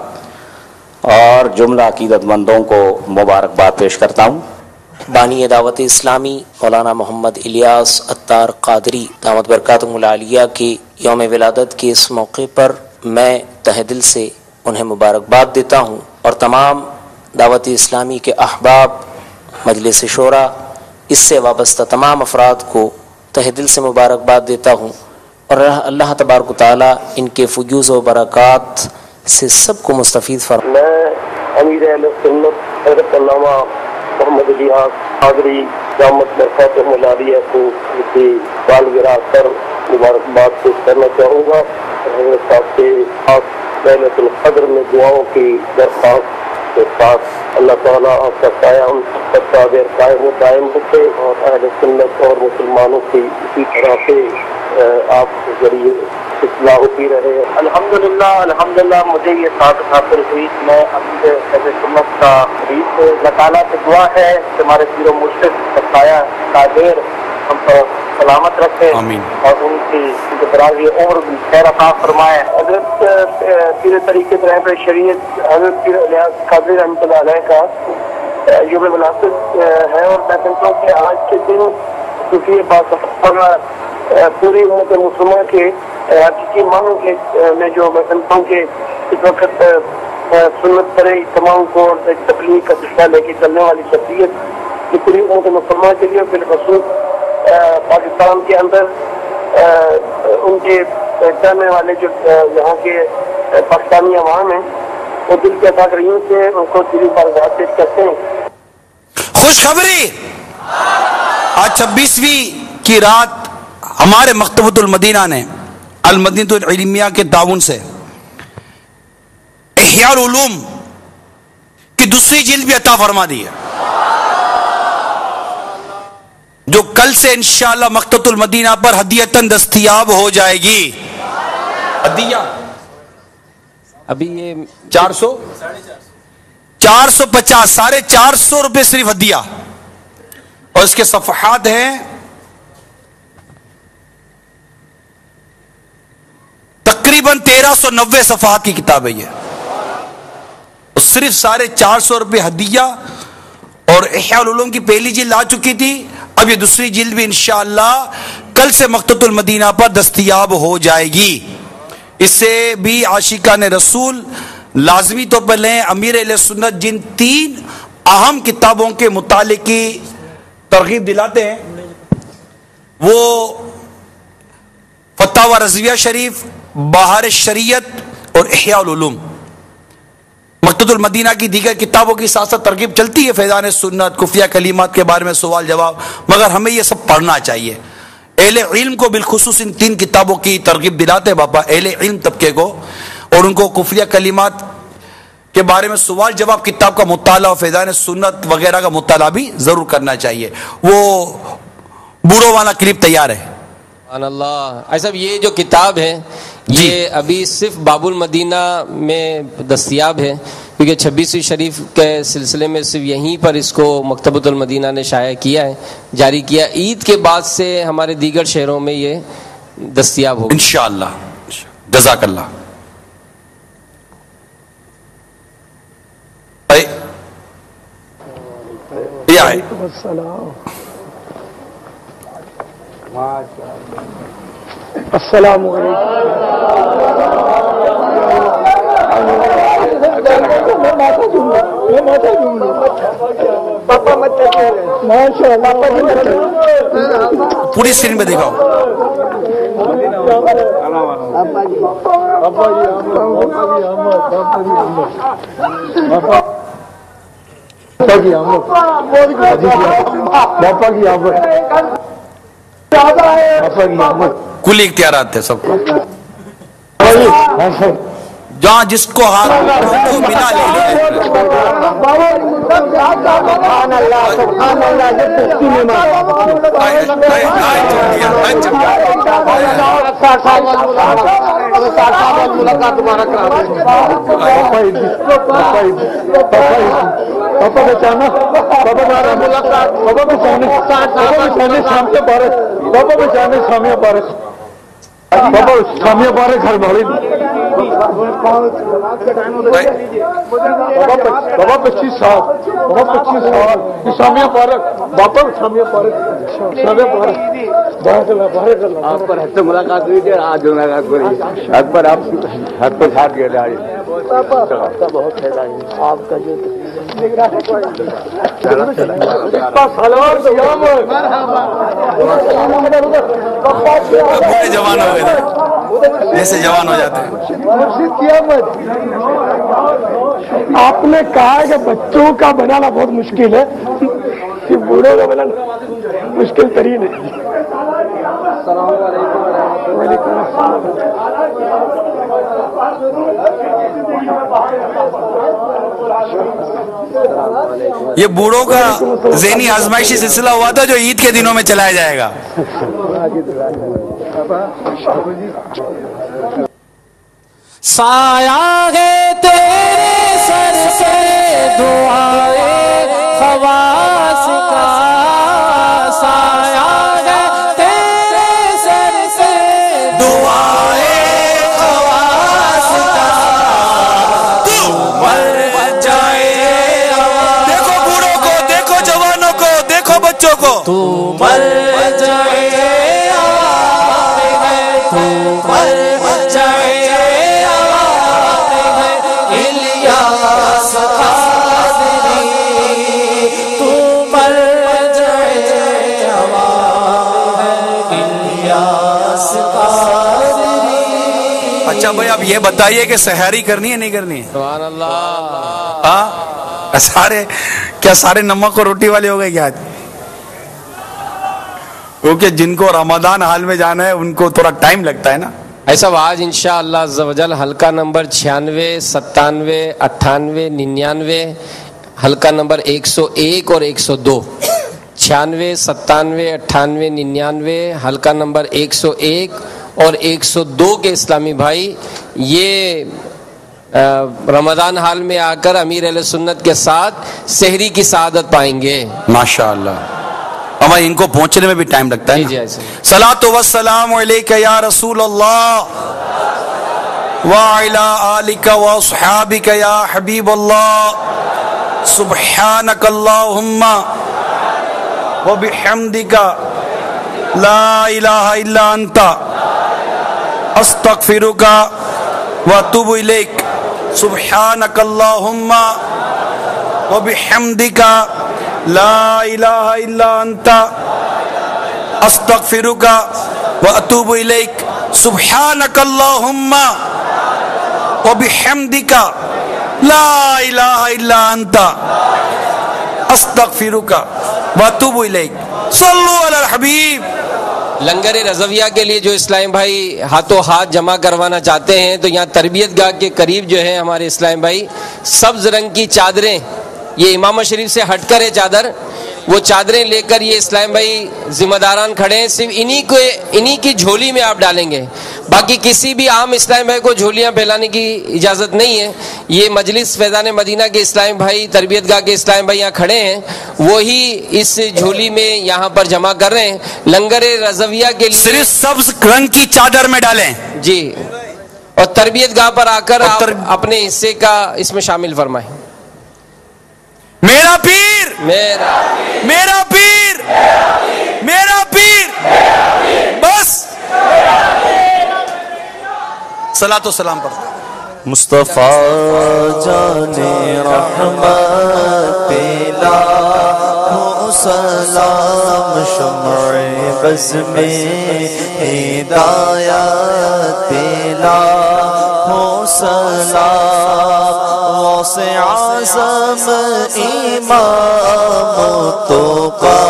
اور جملہ عقیدت مندوں کو مبارکباد پیش کرتا ہوں. بانی دعوت اسلامی مولانا محمد الیاس عطار قادری دامت برکاتہ العالیہ کی یوم ولادت کے اس موقع پر میں تہ دل سے انہیں مبارکباد دیتا ہوں اور تمام دعوت اسلامی کے احباب، مجلس شورا، اس سے وابستہ تمام افراد کو تہ دل سے مبارکباد دیتا ہوں اور اللہ تبارک و تعالی ان کے فیوض و برکات سے سب کو مستفید فرمائے. میں امیر اہل سنت حضرت علامہ محمد الیاس قادری دامت برکاتہ العالیہ کو ان کی سالگرہ پر مبارکباد پیش کرنا چاہوں گا. حضرت صاحب کے خاص ليلة القدر میں دعاؤں کی درخواست کے ساتھ اللہ تعالیٰ آپ کا سایہ ہم سب کا قائم و دائم رکھے اور اہل سنت اور مسلمانوں کی اسی طرح سے آپ کے ذریعے اصلاح ہوتی رہے. الحمدللہ مجھے یہ سعادت حاصل ہوئی. میں اہل سنت کا مریض ہوں. اللہ تعالیٰ سے دعا ہے کہ ہمارے پیر و مرشد کا سایہ قادر ہم پر سلامت رکھے اور ان کی دراز عمر خیر عطا فرمائے. حضرت پیر طریقت رہبر شریعت حضرت پیر الیاس قادری رحمۃ اللہ علیہ کا یوم ولادت ہے اور میں سمجھتا ہوں کہ آج کے دن کیونکہ پوری امت مسلمہ کے حقیقی معنوں کے میں جو میں سمجھتا ہوں کہ اس وقت سنت پر تمام کو تبلیغ کا دشمہ لے کے چلنے والی شخصیت کی پوری امت مسلمہ کے لیے بالخصوص پاکستان کے اندر ان کے جانے والے جو یہاں کے پاکستانی عوام ہیں وہ دل کے اکاگریوں سے ان کو دلی بارگاہ پیش کرتے ہیں. خوشخبری، آج 26ویں کی رات ہمارے مکتبۃ المدینہ نے المدینہ العلمیہ کے تعاون سے احیاء العلوم کی دوسری جلد بھی عطا فرما دی ہے، جو کل سے انشاءاللہ مکتبۃ المدینہ پر ہدیتاً دستیاب ہو جائے گی. ہدیہ ابھی یہ 450 450 روپے صرف ہدیہ، اور اس کے صفحات ہیں تقریباً 1390 صفحات کی کتاب ہے یہ. صرف 450 روپے ہدیہ، اور احیاء العلوم کی پہلی جلد آ چکی تھی، اب یہ دوسری جلد بھی انشاءاللہ کل سے مکتبۃ المدینہ پر دستیاب ہو جائے گی. اس سے بھی عاشقان رسول لازمی طور پر لیں. امیر اہل سنت جن 3 اہم کتابوں کے مطالعے کی ترغیب دلاتے ہیں وہ و رضویہ شریف، بہار شریعت اور احیاء العلوم، مکتبۃ المدینہ کی دیگر کتابوں کی ساتھ ساتھ ترغیب چلتی ہے فیضان سنت، خفیہ کلمات کے بارے میں سوال جواب، مگر ہمیں یہ سب پڑھنا چاہیے۔ اہل علم کو بالخصوص ان 3 کتابوں کی ترغیب دلاتے ہیں باپا، اہل علم طبقے کو، اور ان کو خفیہ کلمات کے بارے میں سوال جواب کتاب کا مطالعہ اور فیضان سنت وغیرہ کا مطالعہ بھی ضرور کرنا چاہیے۔ وہ بوڑھوں والا کلپ تیار ہے۔ سبحان اللہ۔ ایسا یہ جو کتاب ہے یہ ابھی صرف باب المدینہ میں دستیاب ہے، کیونکہ 26ویں شریف کے سلسلے میں صرف یہیں پر اس کو مکتبۃ المدینہ نے شائع کیا ہے، جاری کیا۔ عید کے بعد سے ہمارے دیگر شہروں میں یہ دستیاب ہوگا انشاءاللہ۔ جزاک اللہ۔ السلام علیکم۔ پوری اسکرین پہ دکھاؤ۔ کل اختیارات تھے سب کو، جہاں جس کو ہاتھ کو ملا لے پاپا بچانا، پاپا ہمارا ملاقات، پاپا بچانے شام کے بارے، پاپا بچانے شامیہ بارے، پاپا شامیہ بارے گھر والے، بابا 25 سال، بابا 25 سال شامیہ بارے، بابا شامیہ بارے، شامیہ بارے، بارک اللہ بارک اللہ۔ آپ پر حد سے ملاقات ہوئی تھی، آج ملاقات ہو رہی ہے، حد پر آپ حد پر ہاتھ گئے آج بہت ہے آپ کا جو جوان ہو گئے، جیسے جوان ہو جاتے ہیں۔ آپ نے کہا ہے کہ بچوں کا بنانا بہت مشکل ہے، کہ بوڑھوں کا بنانا مشکل ترین ہے۔ السلام علیکم وعلیکم یہ بوڑھوں کا ذہنی آزمائشی سلسلہ ہوا تھا جو عید کے دنوں میں چلایا جائے گا۔ سایہ ہے تیرے سر سے دعائے خواص کا، سایہ ہے تیرے سر سے دعائے خواص کا، تو مر جائے۔ دیکھو بوڑھوں کو، دیکھو جوانوں کو، دیکھو بچوں کو، تو مر جائے، تو مر جائے۔ اچھا بھائی اب یہ بتائیے کہ سحری کرنی ہے نہیں کرنی ہے؟ سبحان اللہ۔ ہاں سارے نمک اور روٹی والے ہو گئے کیا؟ کیونکہ جن کو رمضان حال میں جانا ہے ان کو تھوڑا ٹائم لگتا ہے نا۔ ایسا آج انشاءاللہ عز و جل حلقہ نمبر 96 97 98 99 حلقہ نمبر 101 اور 102، 96 97 98 99 حلقہ نمبر 101 اور 102 کے اسلامی بھائی یہ رمضان حال میں آ کر امیر اہل سنت کے ساتھ سحری کی سعادت پائیں گے ماشاءاللہ۔ ہمیں ان کو پہنچنے میں بھی ٹائم لگتا ہے۔ صلاۃ و السلام علیک یا رسول اللہ وعلی آلک و اصحابک یا حبیب اللہ، سبحانک اللہم وبحمدک لا الہ الا انت استغفرک واتوب الیک، سبحانک اللہم وبحمدک لا الہ الا انت استغفرک واتوب الیک۔ سبحانک اللہم وبحمدک لا الہ الا انت استغفرک واتوب الیک صلو علی الحبیب. لنگر رضویہ کے لیے جو اسلام بھائی ہاتھوں ہاتھ جمع کروانا چاہتے ہیں تو یہاں تربیت گاہ کے قریب جو ہے ہمارے اسلام بھائی سبز رنگ کی چادریں، یہ امام شریف سے ہٹ کر ہے چادر، وہ چادریں لے کر یہ اسلام بھائی ذمہ داران کھڑے ہیں. صرف انہی کی جھولی میں آپ ڈالیں گے، باقی کسی بھی عام اسلام بھائی کو جھولیاں پھیلانے کی اجازت نہیں ہے. یہ مجلس فیضان مدینہ کے اسلام بھائی، تربیت گاہ کے اسلام بھائی یہاں کھڑے ہیں، وہی اس جھولی میں یہاں پر جمع کر رہے ہیں. لنگر رضویہ کے لیے صرف سبز رنگ کی چادر میں ڈالیں جی، اور تربیت گاہ پر آ کر آپ اپنے حصے کا اس میں شامل فرمائیں. میرا پیر، میرا پیر، میرا پیر، بس صلاۃ و سلام پڑھتے. مصطفیٰ جانے رحمت لاکھوں سلام، شمع بز میں ہدایت لاکھوں سلام، غوث اعظم امام توقا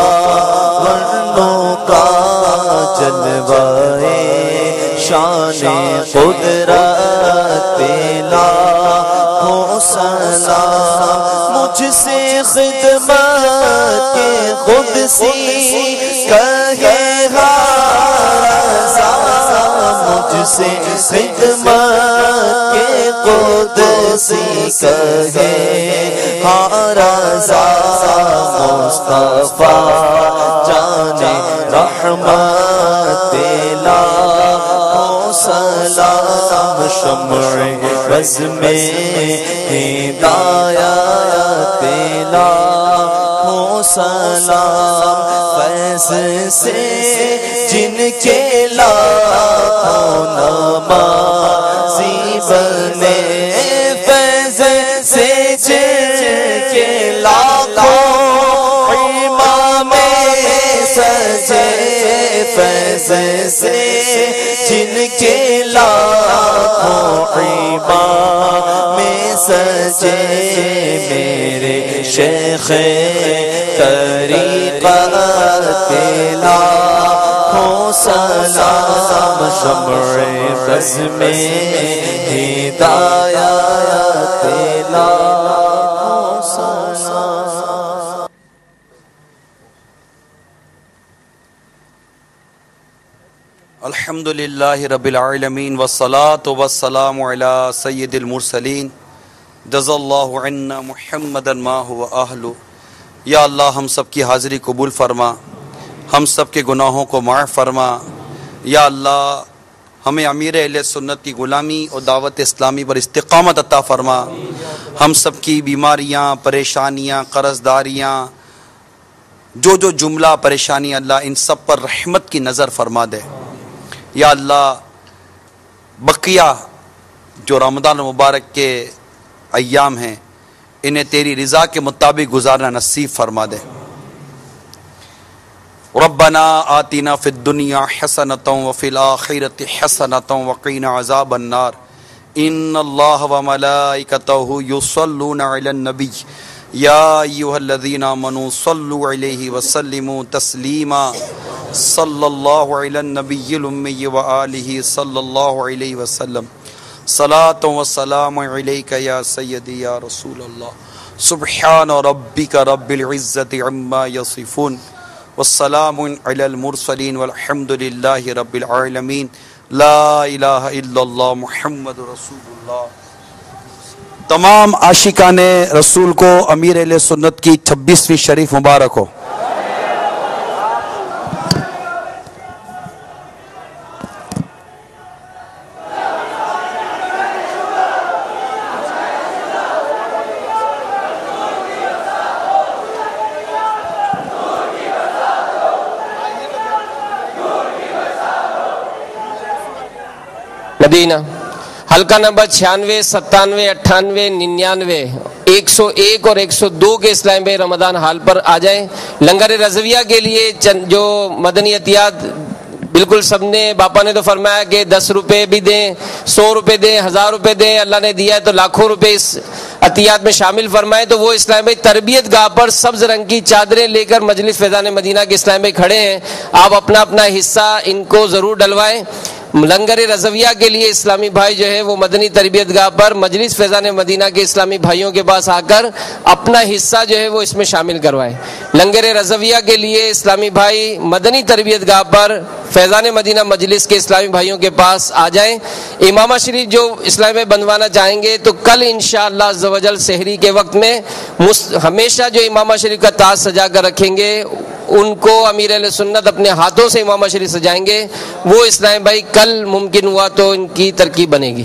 ورنوں کا جلوہ شان قدرت لاکھوں سلام، مجھ سے خدمت کے قدسی کہے رضا، مجھ سے خدمت کے قدسی کہے رضا، مصطفیٰ جانے رحمت لاکھوں سلام، شمع بز میں ہدایت لاکھوں سلام، فیض سے جن کے لاکھوں نمازی بنے، فیض سے جن کے لاکھوں امام سجے، فیض سے جن کے لاکھوں امام سجے، میرے شیخ طریقت لاکھوں سلام، شمع بز میں ہدایت لاکھوں سلام. الحمدللہ رب العالمین والصلاة والسلام علی سید المرسلین جزا اللہ عنا محمدا ما هو اہلہ. یا اللہ ہم سب کی حاضری قبول فرما، ہم سب کے گناہوں کو معاف فرما. یا اللہ ہمیں امیر اہل سنت کی غلامی اور دعوت اسلامی پر استقامت عطا فرما. ہم سب کی بیماریاں، پریشانیاں، قرض داریاں، جو جملہ پریشانیاں، اللہ ان سب پر رحمت کی نظر فرما دے. یا اللہ بقیہ جو رمضان مبارک کے ایام ہیں انہیں تیری رضا کے مطابق گزارنا نصیب فرما دے. ربنا آتنا فی الدنیا حسنۃ وفی الآخرۃ حسنۃ وقنا عذاب النار. ان اللہ وملائکتہ یصلون علی النبی یا ایھا الذین آمنوا صلوا علیہ وسلموا تسلیما. صلی اللہ علی النبی الامی وآلہ صلی اللہ علیہ وسلم. صلاۃ و سلام علیک یا سیدی یا رسول اللہ. سبحان ربک رب العزت عما یصفون والسلام علی المرسلین والحمد للہ رب العالمین. لا الہ الا اللہ محمد رسول اللہ. تمام عاشقان رسول کو امیر اہل سنت کی 26ویں شریف مبارک ہو. مدینہ حلقہ نمبر 96 97 98 99 101 اور 102 کے اسلام بھائی رمضان حال پر آ جائیں. لنگر رضویہ کے لیے جو مدنی عطیات بالکل سب نے، باپا نے تو فرمایا کہ 10 روپے بھی دیں، 100 روپے دیں، 1000 روپے دیں، اللہ نے دیا ہے تو لاکھوں روپے اس عطیات میں شامل فرمائے. تو وہ اسلام بھائی تربیت گاہ پر سبز رنگ کی چادریں لے کر مجلس فیضان مدینہ کے اسلام بھائی کھڑے ہیں. آپ اپنا اپنا حصہ ان کو ضرور ڈلوائیں. لنگر رضویہ کے لیے اسلامی بھائی جو ہے وہ مدنی تربیت گاہ پر مجلس فیضان مدینہ کے اسلامی بھائیوں کے پاس آ کر اپنا حصہ جو ہے وہ اس میں شامل کروائیں. لنگر رضویہ کے لیے اسلامی بھائی مدنی تربیت گاہ پر فیضان مدینہ مجلس کے اسلامی بھائیوں کے پاس آ جائیں. امامہ شریف جو اسلام میں بنوانا چاہیں گے تو کل انشاءاللہ عز و جل سحری کے وقت میں ہمیشہ جو امامہ شریف کا تاج سجا کر رکھیں گے ان کو امیر اہل سنت اپنے ہاتھوں سے امامہ شریف سجائیں گے. وہ اسلام بھائی کل ممکن ہوا تو ان کی ترکیب بنے گی.